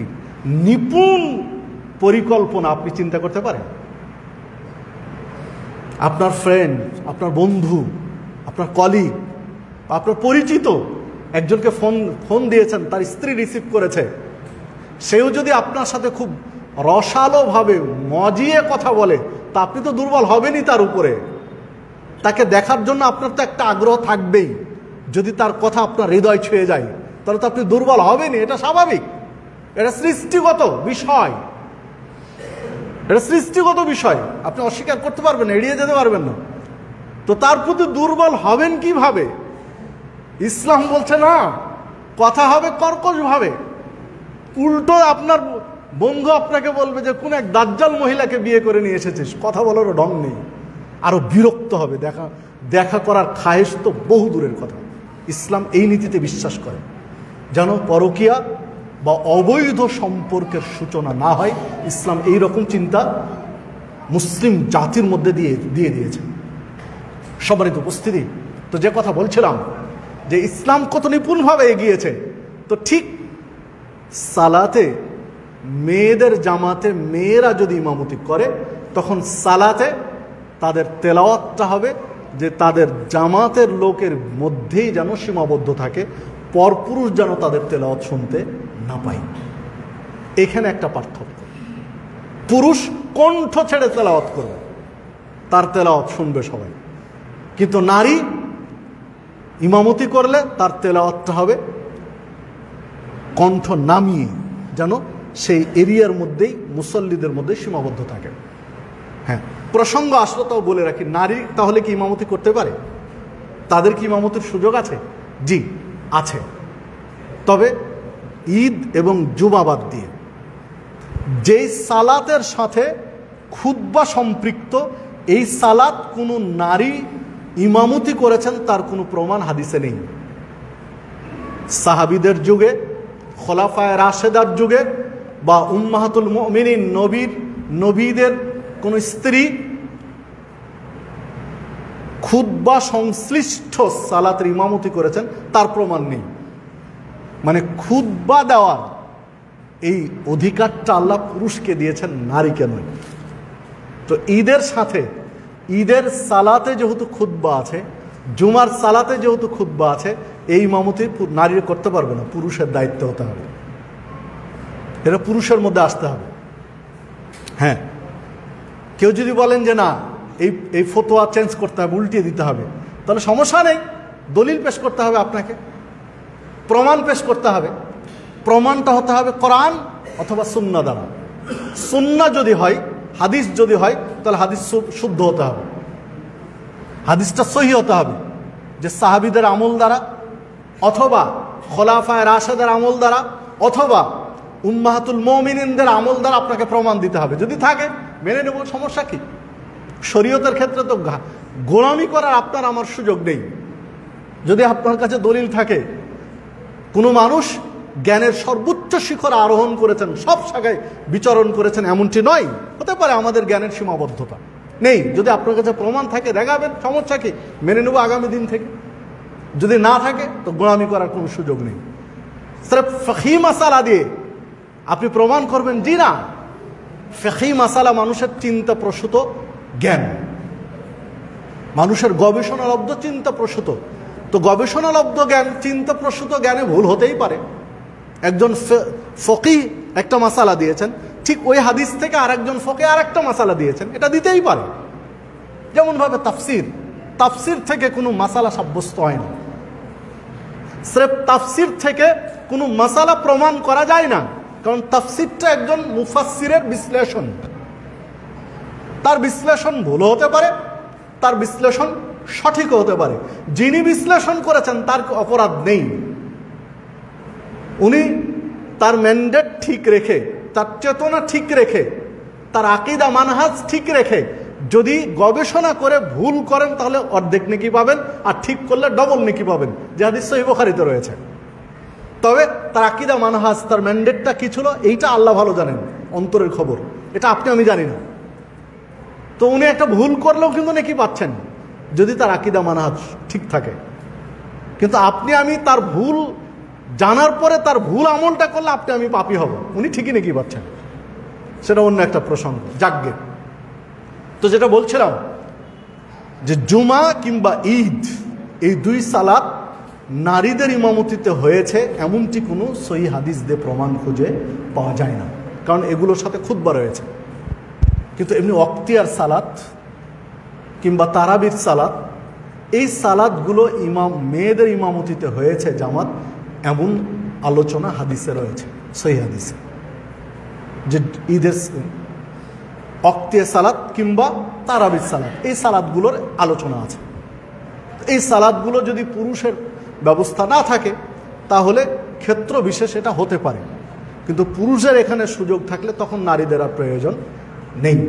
নিপুণ পরিকল্পনা আপনি চিন্তা করতে পারেন। আপনার ফ্রেন্ড, আপনার বন্ধু, আপনার কলিগ, আপনার পরিচিত একজনকে ফোন দিয়েছেন, তার স্ত্রী রিসিভ করেছে, সেও যদি আপনার সাথে খুব রসালোভাবে মজিয়ে কথা বলে, তা আপনি তো দুর্বল হবেনই তার উপরে। তাকে দেখার জন্য আপনার তো একটা আগ্রহ থাকবেই। যদি তার কথা আপনার হৃদয় ছুঁয়ে যায়, তাহলে তো আপনি দুর্বল হবেনই, এটা স্বাভাবিক। এটা সৃষ্টিগত বিষয়, এটা সৃষ্টিগত বিষয়, আপনি অস্বীকার করতে পারবেন না, এড়িয়ে যেতে পারবেন না। তো তার প্রতি দুর্বল হবেন কিভাবে? ইসলাম বলছে না, কথা হবে কর্কশভাবে। উল্টো আপনার বন্ধু আপনাকে বলবে যে কোন এক দাজ্জাল মহিলাকে বিয়ে করে নিয়ে এসেছিস, কথা বলারও ঢং নেই, আরো বিরক্ত হবে। দেখা করার খায়েশ তো বহু দূরের কথা। ইসলাম এই নীতিতে বিশ্বাস করে যেন পরকীয়া বা অবৈধ সম্পর্কের সূচনা না হয়। ইসলাম এই রকম চিন্তা মুসলিম জাতির মধ্যে দিয়ে দিয়েছে। সম্মানিত উপস্থিতি, তো যে কথা বলছিলাম যে ইসলাম কত নিপুণভাবে এগিয়েছে, তো ঠিক সালাতে মেয়েদের জামাতে মেয়েরা যদি ইমামতি করে, তখন সালাতে তাদের তেলাওয়াতটা হবে যে তাদের জামাতের লোকের মধ্যেই যেন সীমাবদ্ধ থাকে, পরপুরুষ যেন তাদের তেলাওয়াত শুনতে না পায়। এখানে একটা পার্থক্য। পুরুষ কণ্ঠ ছেড়ে তেলাওয়াত করবে, তার তেলাওয়াত শুনবে সবাই, কিন্তু নারী ইমামতি করলে তার তেলাওয়াতটা হবে কণ্ঠ নামিয়ে, যেন সেই এরিয়ার মধ্যেই মুসল্লিদের মধ্যে সীমাবদ্ধ থাকে। হ্যাঁ, প্রসঙ্গ আসলে তাও বলে রাখি, নারী তাহলে কি ইমামতি করতে পারে? তাদের কি ইমামতির সুযোগ আছে? জি আছে, তবে ঈদ এবং জুমা বাদ দিয়ে। যেই সালাতের সাথে খুতবা সম্পৃক্ত, এই সালাত কোনো নারী ইমামতি করেছেন তার কোনো প্রমাণ হাদিসে নেই। সাহাবীদের যুগে, খোলাফায়ে রাশেদার যুগে, বা উম্মাহাতুল মুমিনিন নবীদের কোন স্ত্রী খুতবা সংশ্লিষ্ট সালাতের ইমামতি করেছেন তার প্রমাণ নেই। মানে খুতবা দেওয়ার এই অধিকারটা আল্লাহ পুরুষকে দিয়েছেন, নারীকে নয়। তো ঈদের সাথে, ঈদের সালাতে যেহেতু খুতবা আছে, জুমার সালাতে যেহেতু খুতবা আছে, এই ইমামতি নারী করতে পারবে না, পুরুষের দায়িত্ব হতে হবে, এটা পুরুষের মধ্যে আসতে হবে। হ্যাঁ, কেউ যদি বলেন যে না, এই ফতোয়া চেঞ্জ করতে হবে, উল্টিয়ে দিতে হবে, তাহলে সমস্যা নেই, দলিল পেশ করতে হবে, আপনাকে প্রমাণ পেশ করতে হবে। প্রমাণটা হতে হবে কোরআন অথবা সুন্নাহ দ্বারা। সুন্নাহ যদি হয়, হাদিস যদি হয়, তাহলে হাদিস শুদ্ধ হতে হবে, হাদিসটা সহিহ হতে হবে, যে সাহাবীদের আমল দ্বারা অথবা খোলাফায়ে রাশেদের আমল দ্বারা অথবা উম্মাহাতুল মুমিনিনদের আমল দ্বারা আপনাকে প্রমাণ দিতে হবে। যদি থাকে মেনে নেব, সমস্যা কি? শরীয়তের ক্ষেত্রে তো গোলামি করার আপনার আমার সুযোগ নেই। যদি আপনার কাছে দলিল থাকে, কোনো মানুষ জ্ঞানের সর্বোচ্চ শিখর আরোহণ করেছেন, সব শাখায় বিচরণ করেছেন, এমনটি নয়। হতে পারে আমাদের জ্ঞানের সীমাবদ্ধতা নেই। যদি আপনার কাছে প্রমাণ থাকে দেখাবেন, সমস্যা কি? মেনে নেব আগামী দিন থেকে। যদি না থাকে তো গোলামি করার কোনো সুযোগ নেই। সির্ফ ফিকহি মাসালা দিয়ে আপনি প্রমাণ করবেন, জি না, ফিকহি মাসালা মানুষের চিন্তা প্রসূত জ্ঞান, মানুষের গবেষণালব্ধ চিন্তা প্রসূত। তো গবেষণালব্ধ জ্ঞান, চিন্তা প্রসূত জ্ঞানে ভুল হতেই পারে। একজন ফকিহ একটা মাসালা দিয়েছেন, ঠিক ওই হাদিস থেকে আরেকজন ফকিহ আরেকটা মাসালা দিয়েছেন, এটা দিতেই পারে। যেমনভাবে তাফসির থেকে কোনো মাসালা সাব্যস্ত হয় না, স্রেফ তাফসির থেকে কোনো মাসালা প্রমাণ করা যায় না, কারণ তাফসিরটা একজন মুফাসসিরের বিশ্লেষণ। তার বিশ্লেষণ ভুলও হতে পারে, তার বিশ্লেষণ সঠিকও হতে পারে। যিনি বিশ্লেষণ করেছেন তার অপরাধ নেই। উনি তার ম্যান্ডেট ঠিক রেখে, তার চেতনা ঠিক রেখে, তার আকীদা মানহাজ ঠিক রেখে যদি গবেষণা করে ভুল করেন তাহলে অর্ধেক নেকি পাবেন, আর ঠিক করলে ডবল নেকি পাবেন, যে হাদিস সহিহ বুখারীতে রয়েছে। তবে তার আকীদা মানহাজ, তার ম্যান্ডেটটা কি ছিল এইটা আল্লাহ ভালো জানেন, অন্তরের খবর, এটা আপনি আমি জানি না। তো উনি একটা ভুল করলেও কিন্তু নেকি পাচ্ছেন যদি তার আকীদা মানহাজ ঠিক থাকে। কিন্তু আপনি আমি তার ভুল জানার পরে তার ভুল আমলটা করলে আপনি আমি পাপী হব, উনি ঠিকই নেকি পাচ্ছেন, সেটা অন্য একটা প্রসঙ্গ। যাকগে, তো যেটা বলছিলাম যে জুমা কিংবা ঈদ এই দুই সালাত নারীদের ইমামতিতে হয়েছে এমনটি কোনো সহিহ হাদিস দিয়ে প্রমাণ খুঁজে পাওয়া যায় না, কারণ এগুলোর সাথে খুতবা রয়েছে। কিন্তু এমনি অক্তিয়ার সালাত কিংবা তারাবির সালাত, এই সালাতগুলো মেয়েদের ইমামতিতে হয়েছে জামাত, এমন আলোচনা হাদিসে রয়েছে, সহিহ হাদিসে, যে ঈদের অক্তিয়া সালাত কিংবা তারাবির সালাত এই সালাতগুলোর আলোচনা আছে। এই সালাতগুলো যদি পুরুষের ব্যবস্থা না থাকে তাহলে ক্ষেত্র বিশেষ এটা হতে পারে, কিন্তু পুরুষের এখানে সুযোগ থাকলে তখন নারীদের আর প্রয়োজন নেই।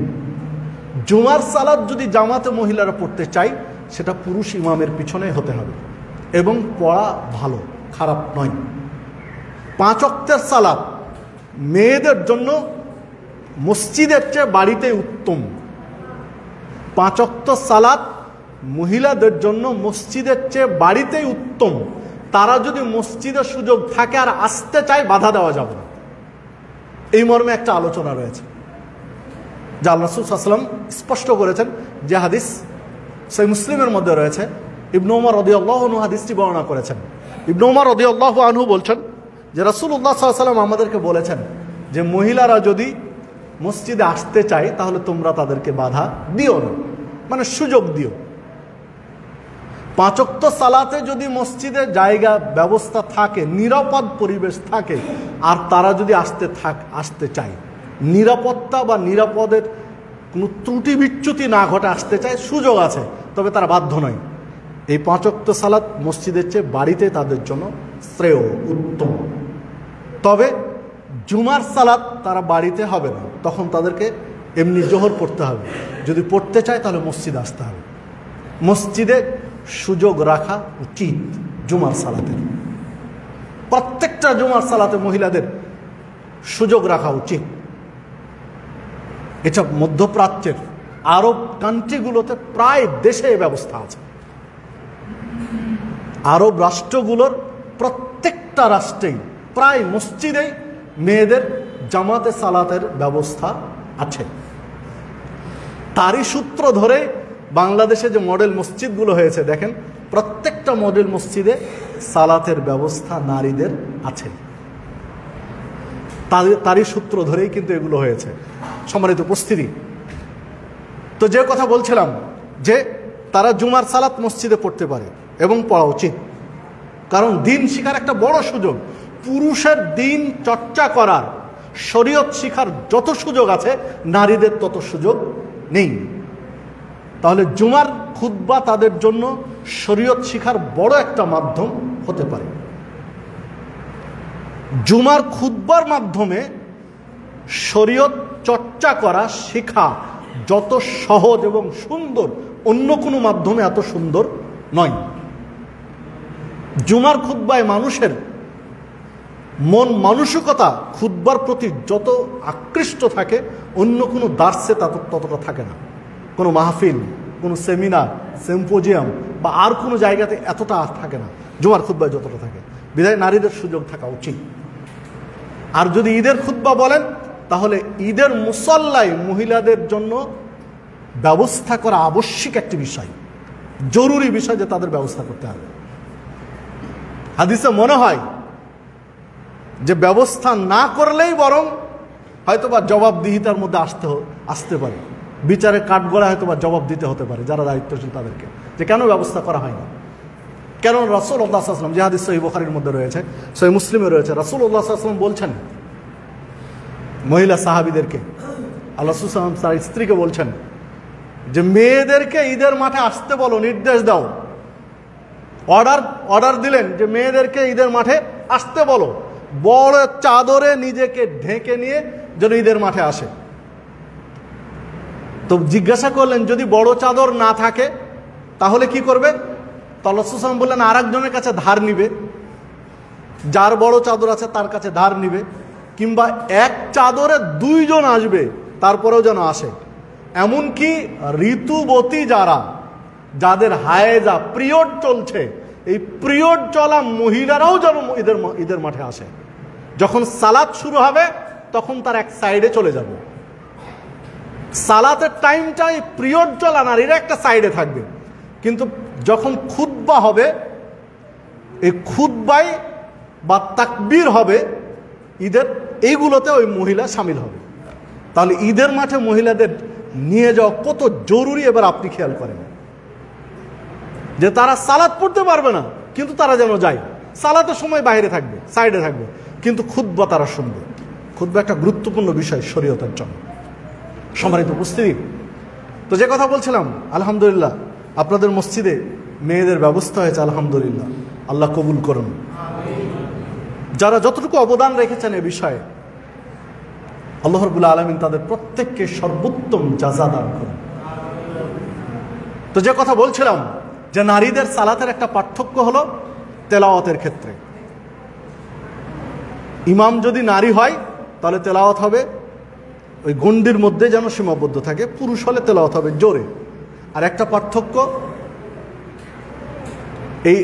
জুমার সালাত যদি জামাতে মহিলারা পড়তে চায় সেটা পুরুষ ইমামের পিছনে হতে হবে, এবং পড়া ভালো, খারাপ নয়। 5 ওয়াক্তের সালাত মেয়েদের জন্য মসজিদের চেয়ে বাড়িতে উত্তম। 5 ওয়াক্ত সালাত মহিলাদের জন্য মসজিদের চেয়ে বাড়িতেই উত্তম। তারা যদি মসজিদের সুযোগ থাকে আর আসতে চায় বাধা দেওয়া যাবে না, এই মর্মে একটা আলোচনা রয়েছে, যা আল্লাহ রাসূল সাল্লাল্লাহু আলাইহি ওয়াসাল্লাম স্পষ্ট করেছেন, যে হাদিস সহিহ মুসলিমের মধ্যে রয়েছে। ইবনে উমর রাদিয়াল্লাহু আনহু হাদিসটি বর্ণনা করেছেন। ইবনে উমর রাদিয়াল্লাহু আনহু বলছেন যে রাসূলুল্লাহ সাল্লাল্লাহু আলাইহি ওয়াসাল্লাম আমাদেরকে বলেছেন যে মহিলারা যদি মসজিদে আসতে চায় তাহলে তোমরা তাদেরকে বাধা দিও না, মানে সুযোগ দিও। 5 ওয়াক্ত সালাতে যদি মসজিদে জায়গা ব্যবস্থা থাকে, নিরাপদ পরিবেশ থাকে, আর তারা যদি আসতে চায়, নিরাপত্তা বা নিরাপদের কোনো ত্রুটি বিচ্যুতি না ঘটে আসতে চায়, সুযোগ আছে, তবে তারা বাধ্য নয়। এই 5 ওয়াক্ত সালাত মসজিদের চেয়ে বাড়িতে তাদের জন্য শ্রেয়, উত্তম। তবে জুমার সালাত তারা বাড়িতে হবে না, তখন তাদেরকে এমনি জোহর পড়তে হবে। যদি পড়তে চায় তাহলে মসজিদে আসতে হবে। মসজিদে সুযোগ রাখা উচিত জুমার সালাতের, প্রত্যেকটা জুমার সালাতে মহিলাদের সুযোগ রাখা উচিত। এটা মধ্যপ্রাচ্যের আরব কান্ট্রিগুলোতে প্রায় দেশে ব্যবস্থা আছে। আরব রাষ্ট্রগুলোর প্রত্যেকটা রাষ্ট্রেই প্রায় মসজিদেই মেয়েদের জামাতে সালাতের ব্যবস্থা আছে। তারই সূত্র ধরে বাংলাদেশে যে মডেল মসজিদগুলো হয়েছে, দেখেন প্রত্যেকটা মডেল মসজিদে সালাতের ব্যবস্থা নারীদের আছে। তারই সূত্র ধরেই কিন্তু এগুলো হয়েছে। সম্মানিত উপস্থিতি, তো যে কথা বলছিলাম যে তারা জুমার সালাত মসজিদে পড়তে পারে এবং পড়া উচিত, কারণ দিন শিখার একটা বড় সুযোগ। পুরুষের দিন চর্চা করার, শরীয়ত শিখার যত সুযোগ আছে নারীদের তত সুযোগ নেই। তাহলে জুমার খুতবা তাদের জন্য শরীয়ত শিখার বড় একটা মাধ্যম হতে পারে। জুমার খুতবার মাধ্যমে শরীয়ত চর্চা করা, শেখা যত সহজ এবং সুন্দর, অন্য কোনো মাধ্যমে এত সুন্দর নয়। জুমার খুতবায় মানুষের মন মানসিকতা খুতবার প্রতি যত আকৃষ্ট থাকে, অন্য কোনো দার্সে ততটা থাকে না। কোনো মাহফিল, কোনো সেমিনার, সিম্পোজিয়াম বা আর কোনো জায়গাতে এতটা থাকে না জুমার খুতবায় যতটা থাকে। বিধায় নারীদের সুযোগ থাকা উচিত। আর যদি ঈদের খুতবা বলেন, তাহলে ঈদের মুসল্লায় মহিলাদের জন্য ব্যবস্থা করা আবশ্যিক একটি বিষয়, জরুরি বিষয়, যে তাদের ব্যবস্থা করতে হবে। হাদিসে মনে হয় যে ব্যবস্থা না করলেই বরং হয়তোবা জবাবদিহিতার মধ্যে আসতে পারে, বিচারে কাঠগড়ায় হয়তো বা জবাব দিতে হতে পারে যারা দায়িত্বশীল তাদেরকে, যে কেন ব্যবস্থা করা হয়নি। কেন রাসূলুল্লাহ সাল্লাল্লাহু আলাইহি ওয়াসাল্লাম, যে হাদিস সহিহ বুখারীর মধ্যে রয়েছে, সহিহ মুসলিমে রয়েছে, রাসূলুল্লাহ সাল্লাল্লাহু আলাইহি ওয়াসাল্লাম বলছেন মহিলা সাহাবীদেরকে, আল্লাহ রাসূল সাল্লাল্লাহু আলাইহি ওয়াসাল্লাম তার স্ত্রীকে বলছেন যে মেয়েদেরকে ঈদের মাঠে আসতে বলো, নির্দেশ দাও, অর্ডার দিলেন যে মেয়েদেরকে ঈদের মাঠে আসতে বলো, বড় চাদরে নিজেকে ঢেকে নিয়ে যেন ঈদের মাঠে আসে। তো জিজ্ঞাসা করলেন যদি বড় চাদর না থাকে তাহলে কি করবে? তো আল্লাহ রাসূল সাল্লাল্লাহু আলাইহি ওয়াসাল্লাম বললেন আরেকজনের কাছে ধার নিবে, যার বড় চাদর আছে তার কাছে ধার নিবে, কিংবা এক চাদরে দুইজন আসবে তারপরেও যেন আসে। এমনকি ঋতুবতী যাদের হায়েজা পিরিয়ড চলছে, এই পিরিয়ড চলা মহিলারাও যেন ঈদের মাঠে আসে। যখন সালাত শুরু হবে তখন তার এক সাইডে চলে যাবে। সালাতের টাইমটা এই পিরিয়ড চলা নারীরা একটা সাইডে থাকবে, কিন্তু যখন খুতবা হবে, এই খুতবায় বা তাকবীর হবে ঈদের, এইগুলোতে ওই মহিলা সামিল হবে। তাহলে ঈদের মাঠে মহিলাদের নিয়ে যাওয়া কত জরুরি এবার আপনি খেয়াল করেন, যে তারা সালাত পড়তে পারবে না কিন্তু তারা যেন যায়, সালাতের সময় বাইরে থাকবে, সাইডে থাকবে, কিন্তু খুতবা তারা শুনবে। খুতবা একটা গুরুত্বপূর্ণ বিষয় শরীয়তের জন্য। সম্মানিত উপস্থিতি, তো যে কথা বলছিলাম, আলহামদুলিল্লাহ আপনাদের মসজিদে মেয়েদের ব্যবস্থা হয়েছে, আলহামদুলিল্লাহ, আল্লাহ কবুল করুন। যারা যতটুকু অবদান রেখেছেন এ বিষয়ে আল্লাহ রাব্বুল আলামিন তাদের প্রত্যেককে সর্বোত্তম জাযা দান করুন। তো যে কথা বলছিলাম যে নারীদের সালাতের একটা পার্থক্য হলো তেলাওয়াতের ক্ষেত্রে। ইমাম যদি নারী হয় তাহলে তেলাওয়াত হবে ওই গণ্ডির মধ্যে যেন সীমাবদ্ধ থাকে, পুরুষ হলে তেলাওয়াত হবে জোরে। আর একটা পার্থক্য এই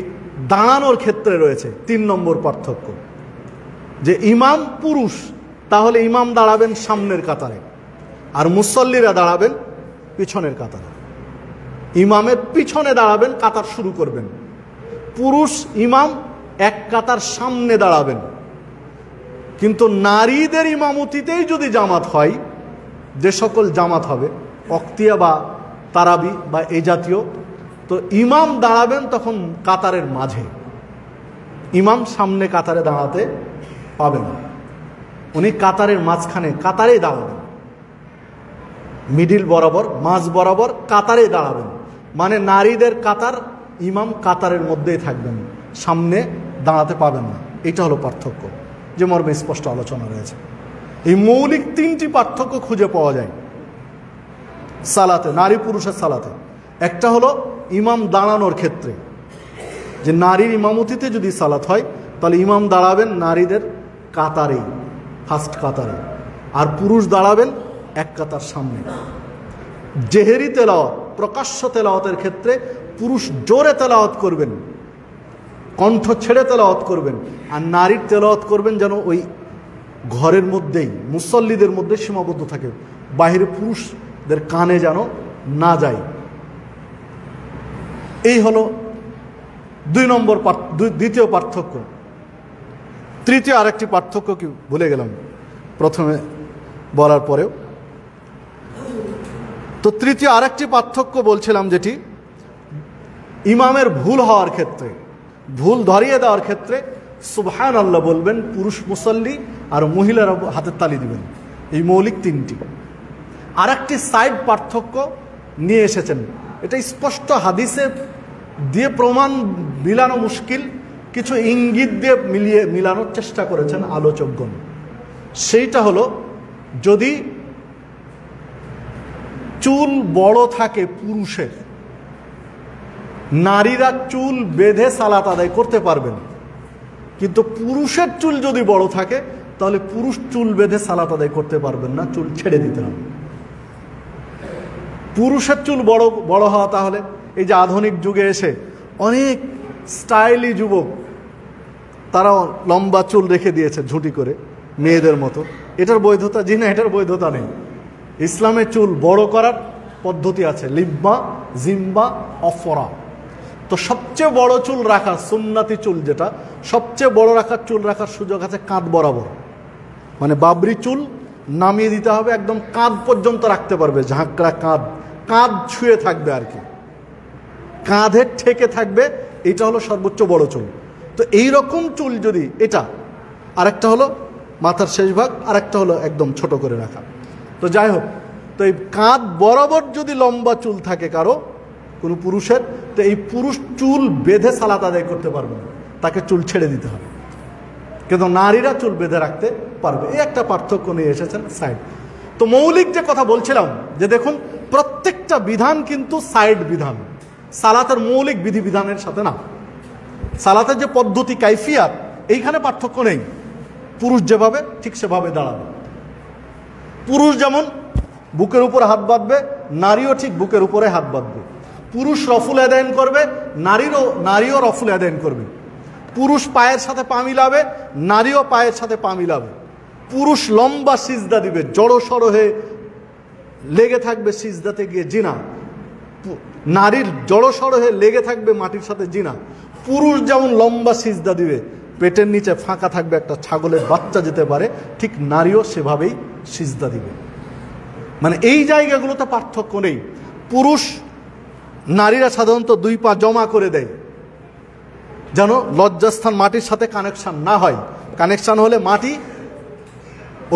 দাঁড়ানোর ক্ষেত্রে রয়েছে, 3 নম্বর পার্থক্য, যে ইমাম পুরুষ তাহলে ইমাম দাঁড়াবেন সামনের কাতারে, আর মুসল্লিরা দাঁড়াবেন পিছনের কাতারে। ইমামের পিছনে দাঁড়াবেন, কাতার শুরু করবেন। পুরুষ ইমাম এক কাতার সামনে দাঁড়াবেন। কিন্তু নারীদের ইমামতিতেই যদি জামাত হয়, যে সকল জামাত হবে অক্তিয়া বা তারাবি বা এই জাতীয়, তো ইমাম দাঁড়াবেন তখন কাতারের মাঝে, ইমাম সামনে কাতারে দাঁড়াতে পাবেন না, উনি কাতারের মাঝখানে কাতারেই দাঁড়াবেন, মিডিল বরাবর, মাঝ বরাবর কাতারেই দাঁড়াবেন। মানে নারীদের কাতার, ইমাম কাতারের মধ্যেই থাকবেন, সামনে দাঁড়াতে পাবেন না। এটা হলো পার্থক্য, যে মর্মে স্পষ্ট আলোচনা রয়েছে। এই মৌলিক 3টি পার্থক্য খুঁজে পাওয়া যায় সালাতে, নারী পুরুষের সালাতে। একটা হলো ইমাম দাঁড়ানোর ক্ষেত্রে, যে নারীর ইমামতিতে যদি সালাত হয় তাহলে ইমাম দাঁড়াবেন নারীদের কাতারেই, ফার্স্ট কাতারে, আর পুরুষ দাঁড়াবেন এক কাতার সামনে। জেহেরি তেলাওয়াত, প্রকাশ্য তেলাওয়াতের ক্ষেত্রে পুরুষ জোরে তেলাওয়াত করবেন, কণ্ঠ ছেড়ে তেলাওয়াত করবেন, আর নারীর তেলাওয়াত করবেন যেন ওই ঘরের মধ্যেই, মুসল্লিদের মধ্যে সীমাবদ্ধ থাকে, বাইরে পুরুষদের কানে যেন না যায়। এই হলো 2 নম্বর দ্বিতীয় পার্থক্য। তৃতীয় আরেকটি পার্থক্য কি ভুলে গেলাম প্রথমে বলার পরেও। তো তৃতীয় আরেকটি পার্থক্য বলছিলাম, যেটি ইমামের ভুল হওয়ার ক্ষেত্রে, ভুল ধরিয়ে দেওয়ার ক্ষেত্রে সুবহানাল্লাহ বলবেন পুরুষ মুসল্লি, আর মহিলারা হাতের তালি দিবেন। এই মৌলিক 3টি। আরেকটি সাইড পার্থক্য নিয়ে এসেছেন, এটা স্পষ্ট হাদিসে দিয়ে প্রমাণ মিলানো মুশকিল, কিছু ইঙ্গিত দিয়ে মিলানোর চেষ্টা করেছেন আলোচকগণ। সেইটা হলো, যদি চুল বড় থাকে পুরুষের, নারীরা চুল বেঁধে সালাত আদায় করতে পারবেন, কিন্তু পুরুষের চুল যদি বড় থাকে তাহলে পুরুষ চুল বেঁধে সালাত আদায় করতে পারবেন না, চুল ছেড়ে দিতে হবে। পুরুষের চুল বড় হওয়া, তাহলে এই যে আধুনিক যুগে এসে অনেক স্টাইলি যুবক, তারা লম্বা চুল রেখে দিয়েছে ঝুঁটি করে মেয়েদের মতো, এটার বৈধতা? জি না, এটার বৈধতা নেই। ইসলামে চুল বড় করার পদ্ধতি আছে, লিব্বা, জিম্বা, অফরা। তো সবচেয়ে বড় চুল রাখা, সুন্নাতি চুল যেটা সবচেয়ে বড় চুল রাখার সুযোগ আছে কাঁধ বরাবর, মানে বাবরি চুল নামিয়ে দিতে হবে, একদম কাঁধ পর্যন্ত রাখতে পারবে, ঝাঁকড়া কাঁধ, কাঁধ ছুঁয়ে থাকবে আর কি, কাঁধের ঠেকে থাকবে, এটা হলো সর্বোচ্চ বড় চুল। তো এই রকম চুল যদি এটা, আরেকটা হলো মাথার শেষ ভাগ, আরেকটা হলো একদম ছোট করে রাখা। তো যাই হোক, তো এই কাঁধ বরাবর যদি লম্বা চুল থাকে কারো, কোনো পুরুষের, তো এই পুরুষ চুল বেঁধে সালাত আদায় করতে পারবে না, তাকে চুল ছেড়ে দিতে হবে। কিন্তু নারীরা চুল বেঁধে রাখতে পারবে, এই একটা পার্থক্য নিয়ে এসেছেন সাইড। তো মৌলিক যে কথা বলছিলাম, যে দেখুন প্রত্যেকটা বিধান কিন্তু সাইড বিধান, সালাতের মৌলিক বিধিবিধানের সাথে না। সালাতের যে পদ্ধতি, কাইফিয়াত, এইখানে পার্থক্য নেই। পুরুষ যেভাবে ঠিক সেভাবে দাঁড়াবে। পুরুষ যেমন বুকের উপরে হাত বাঁধবে, নারীও ঠিক বুকের উপরে হাত বাঁধবে। পুরুষ রফুল আদায়ন করবে, নারীও রফুল আদায়ন করবে। পুরুষ পায়ের সাথে পা মিলাবে, নারীও পায়ের সাথে পা মিলাবে। পুরুষ লম্বা সিজদা দিবে, জড়ো সড়ো হয়ে লেগে থাকবে সিজদাতে গিয়ে জিনা, নারীর জড়ো সড়ো হয়ে লেগে থাকবে মাটির সাথে জিনা। পুরুষ যেমন লম্বা সিজদা দিবে, পেটের নিচে ফাঁকা থাকবে, একটা ছাগলের বাচ্চা যেতে পারে, ঠিক নারীও সেভাবেই সিজদা দিবে। মানে এই জায়গাগুলোতে পার্থক্য নেই। পুরুষ, নারীরা সাধারণত দুই পা জমা করে দেয়, যেন লজ্জাস্থান মাটির সাথে কানেকশন না হয়, কানেকশন হলে মাটি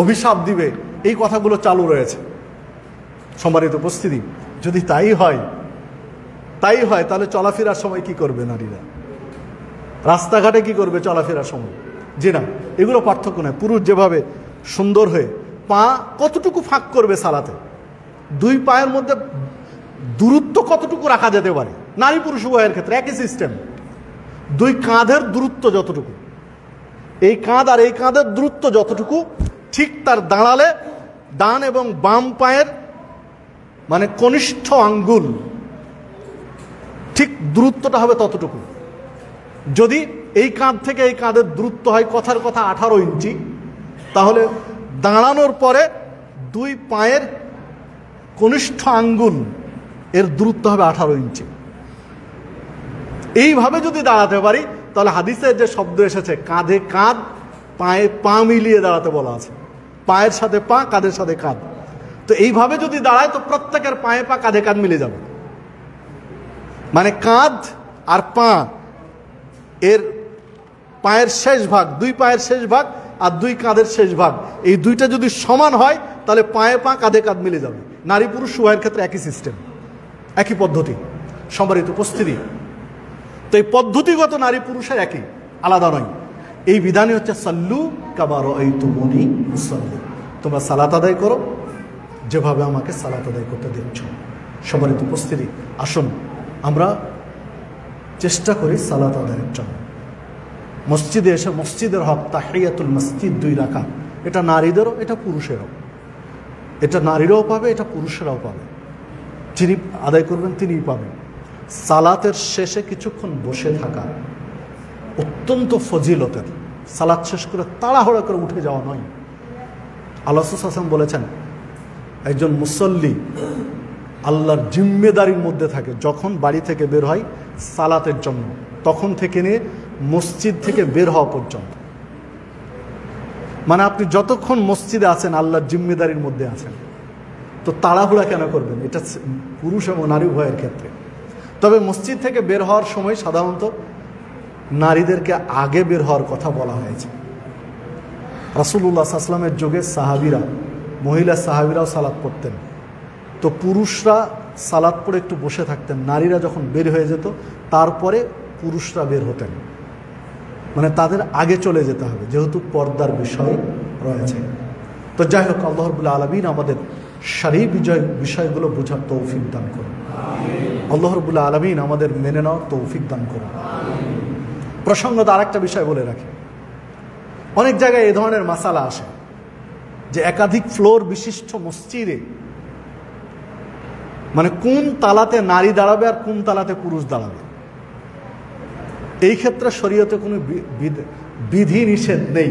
অভিশাপ দিবে, এই কথাগুলো চালু রয়েছে। সম্মানিত উপস্থিতি, যদি তাই হয় তাহলে চলাফেরার সময় কি করবে নারীরা? রাস্তাঘাটে কি করবে চলাফেরার সময়? জি না, এগুলো পার্থক্য নয়। পুরুষ যেভাবে সুন্দর হয়ে পা কতটুকু ফাঁক করবে সালাতে, দুই পায়ের মধ্যে দূরত্ব কতটুকু রাখা যেতে পারে, নারী পুরুষ উভয়ের ক্ষেত্রে একই সিস্টেম। দুই কাঁধের দূরত্ব যতটুকু, এই কাঁধ আর এই কাঁধের দূরত্ব যতটুকু, ঠিক তার দাঁড়ালে ডান এবং বাম পায়ের মানে কনিষ্ঠ আঙ্গুল ঠিক দূরত্বটা হবে ততটুকু। যদি এই কাঁধ থেকে এই কাঁধের দূরত্ব হয় কথার কথা 18 ইঞ্চি, তাহলে দাঁড়ানোর পরে দুই পায়ের কনিষ্ঠ আঙ্গুল এর দূরত্ব হবে 18 ইঞ্চি। এইভাবে যদি দাঁড়াতে পারি, তাহলে হাদিসের যে শব্দ এসেছে কাঁধে কাঁধ, পায়ে পা মিলিয়ে দাঁড়াতে বলা আছে, পায়ের সাথে পা, কাঁধের সাথে কাঁধ। তো এইভাবে যদি দাঁড়ায়, তো প্রত্যেকের পায়ে পা, কাঁধে কাঁধ মিলে যাবে। মানে কাঁধ আর পা এর পায়ের শেষ ভাগ, দুই পায়ের শেষ ভাগ আর দুই কাঁধের শেষ ভাগ, এই দুইটা যদি সমান হয়, তাহলে পায়ে পা, কাঁধে কাঁধ মিলে যাবে। নারী পুরুষ উভয়ের ক্ষেত্রে একই সিস্টেম, একই পদ্ধতি। সম্মানিত উপস্থিতি, তো এই পদ্ধতিগত নারী পুরুষের একই, আলাদা নয়। এই বিধানই হচ্ছে সাল্লু কামা রাআইতুমুনি উসাল্লি, তোমরা সালাত আদায় করো যেভাবে আমাকে সালাত আদায় করতে দিচ্ছ। সম্মানিত উপস্থিতি, আসুন আমরা চেষ্টা করি সালাত আদায়ের জন্য। মসজিদে এসে মসজিদের হক তাহিয়াতুল মসজিদ 2 রাকাত, এটা নারীদেরও, এটা পুরুষেরও, এটা নারীরাও পাবে, এটা পুরুষেরাও পাবে। যিনি আদায় করবেন তিনিই পাবেন। সালাতের শেষে কিছুক্ষণ বসে থাকা অত্যন্ত ফজিলতের। সালাত শেষ করে তাড়াহুড়া করে উঠে যাওয়া নয়। আল্লাহ রাসূল সাল্লাল্লাহু আলাইহি ওয়াসাল্লাম বলেছেন, একজন মুসল্লি আল্লাহর জিম্মেদারির মধ্যে থাকে, যখন বাড়ি থেকে বের হয় সালাতের জন্য, তখন থেকে নিয়ে মসজিদ থেকে বের হওয়া পর্যন্ত। মানে আপনি যতক্ষণ মসজিদে আছেন আল্লাহর জিম্মেদারির মধ্যে আছেন। তো তাড়াহুড়া কেন করবেন? এটা পুরুষ এবং নারী উভয়ের ক্ষেত্রে। তবে মসজিদ থেকে বের হওয়ার সময় সাধারণত নারীদেরকে আগে বের হওয়ার কথা বলা হয়েছে। রাসূলুল্লাহ সাল্লাল্লাহু আলাইহি ওয়াসাল্লামের যুগে সাহাবীরা, মহিলা সাহাবীরাও সালাত পড়তেন। তো পুরুষরা সালাত পড়ে একটু বসে থাকতেন, নারীরা যখন বের হয়ে যেত তারপরে পুরুষরা বের হতেন। মানে তাদের আগে চলে যেতে হবে, যেহেতু পর্দার বিষয় রয়েছে। তো যাই হোক, আল্লাহ রাব্বুল আলামিন আমাদের শারঈ বিষয়গুলো বোঝার তৌফিক দান করুন। আল্লাহ রাব্বুল আলামিন আমাদের মেনে নেওয়ার তৌফিক দান করুন। প্রসঙ্গত আরেকটা বিষয় বলে রাখি, অনেক জায়গায় এই ধরনের মাসালা আসে যে একাধিক ফ্লোর বিশিষ্ট মসজিদে মানে কোন তালাতে নারী দাঁড়াবে আর কোন তালাতে পুরুষ দাঁড়াবে। এই ক্ষেত্রে শরীয়তে কোনো বিধি নিষেধ নেই।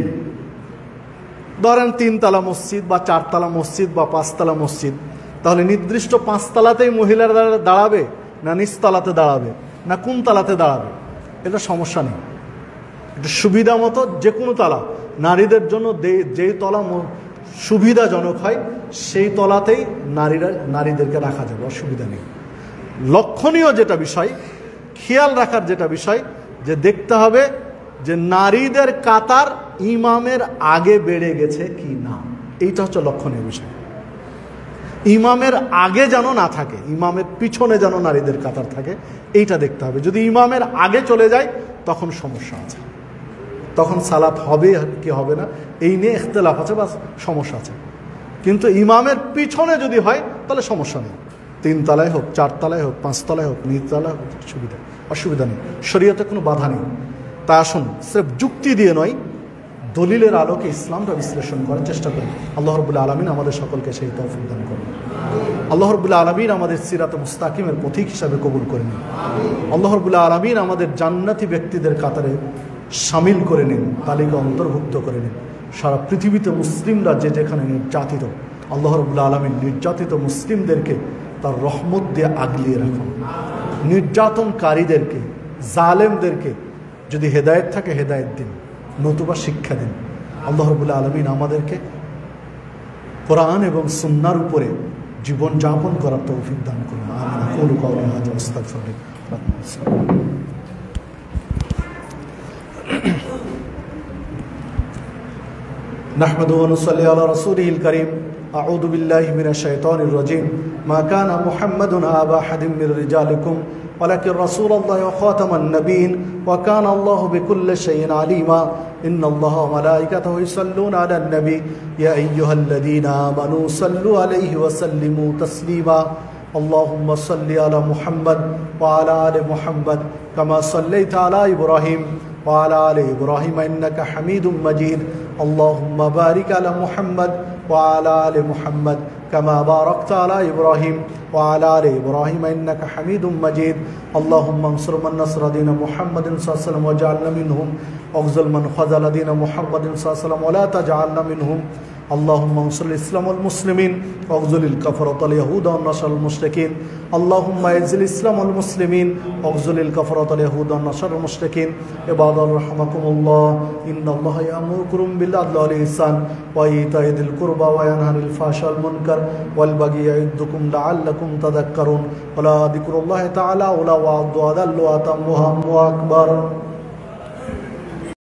ধরেন 3 তলা মসজিদ বা 4 তলা মসজিদ বা 5 তলা মসজিদ, তাহলে নির্দিষ্ট 5 তলাতেই মহিলারা দাঁড়াবে না নিচতলাতে দাঁড়াবে না কোন তালাতে দাঁড়াবে, এটা সমস্যা নেই। এটা সুবিধা মতো যে কোনো তালা, নারীদের জন্য যেই তলা সুবিধাজনক হয় সেই তলাতেই নারীদেরকে রাখা যাবে, অসুবিধা নেই। লক্ষণীয় যেটা বিষয়, খেয়াল রাখার যেটা বিষয়, যে দেখতে হবে যে নারীদের কাতার ইমামের আগে বেড়ে গেছে কি না, এইটা হচ্ছে লক্ষণীয় বিষয়। ইমামের আগে যেন না থাকে, ইমামের পিছনে যেন নারীদের কাতার থাকে, এইটা দেখতে হবে। যদি ইমামের আগে চলে যায় তখন সমস্যা আছে, তখন সালাত হবে কি হবে না এই নিয়ে ইখতিলাফ আছে বা সমস্যা আছে। কিন্তু ইমামের পিছনে যদি হয় তাহলে সমস্যা নেই, 3 তলায় হোক, 4 তলায় হোক, 5 তলায় হোক, নিচতলায় হোক, অসুবিধা নেই, শরীয়তে কোনো বাধা নেই। তা আসুন সির্ফ যুক্তি দিয়ে নয়, দলিলের আলোকে ইসলামটা বিশ্লেষণ করার চেষ্টা করি। আল্লাহ রাব্বুল আলামিন আমাদের সকলকে সেই তৌফিক দান করুন। আল্লাহ রাব্বুল আলামিন আমাদের সিরাতে মুস্তাকিমের পথিক হিসাবে কবুল করে নিন। আল্লাহ রাব্বুল আলামিন আমাদের জান্নাতি ব্যক্তিদের কাতারে শামিল করে নিন, তালিকা অন্তর্ভুক্ত করে নিন। সারা পৃথিবীতে মুসলিমরা যেখানে নির্যাতিত, আল্লাহ রাব্বুল আলামিন নির্যাতিত মুসলিমদেরকে তার রহমত দিয়ে আগলিয়ে রাখুন। নির্যাতনকারীদেরকে, জালেমদেরকে যদি হেদায়েত থাকে হেদায়েত দিন, নতুবা শিক্ষা দিন। আল্লাহ রাব্বুল আলামিন আমাদেরকে কোরআন এবং সুন্নাহর উপরে জীবন যাপন করার তৌফিক দান করুন। আমিন। আকুলু কাওলি হাযা ওয়া আস্তাগফিরুল্লাহ। نحمده ونصلي على رسوله الكريم. أعوذ بالله من الشيطان الرجيم. ما كان محمد أبا أحد من رجالكم ولكن رسول الله وخاتم النبيين وكان الله بكل شيء عليما. إن الله وملائكته يصلون على النبي يا أيها الذين آمنوا صلوا عليه وسلموا تسليما. اللهم صل على محمد وعلى آل محمد كما صليت على إبراهيم وعلى آل إبراهيم إنك حميد مجيد. اللهم بارك على محمد وعلى آل محمد كما باركت على إبراهيم وعلى آل إبراهيم إنك حميد مجيد. اللهم انصر من نصر دين محمد صلى الله عليه وسلم واجعلنا منهم، واخذل من خذل دين محمد صلى الله عليه وسلم ولا تجعلنا منهم. اللهم انصر الإسلام والمسلمين واخذل الكفرة اليهود والنصارى المشركين. اللهم اعز الإسلام والمسلمين واخذل الكفرة اليهود والنصارى المشركين. عباد الله رحمكم الله، إن الله يأمركم بالعدل والإحسان وإيتاء ذي القربى وينهى عن الفحشاء والمنكر والبغي يعظكم لعلكم تذكرون. ولا ذكر الله تعالى ولا وعد أذل وأتم وأكبر.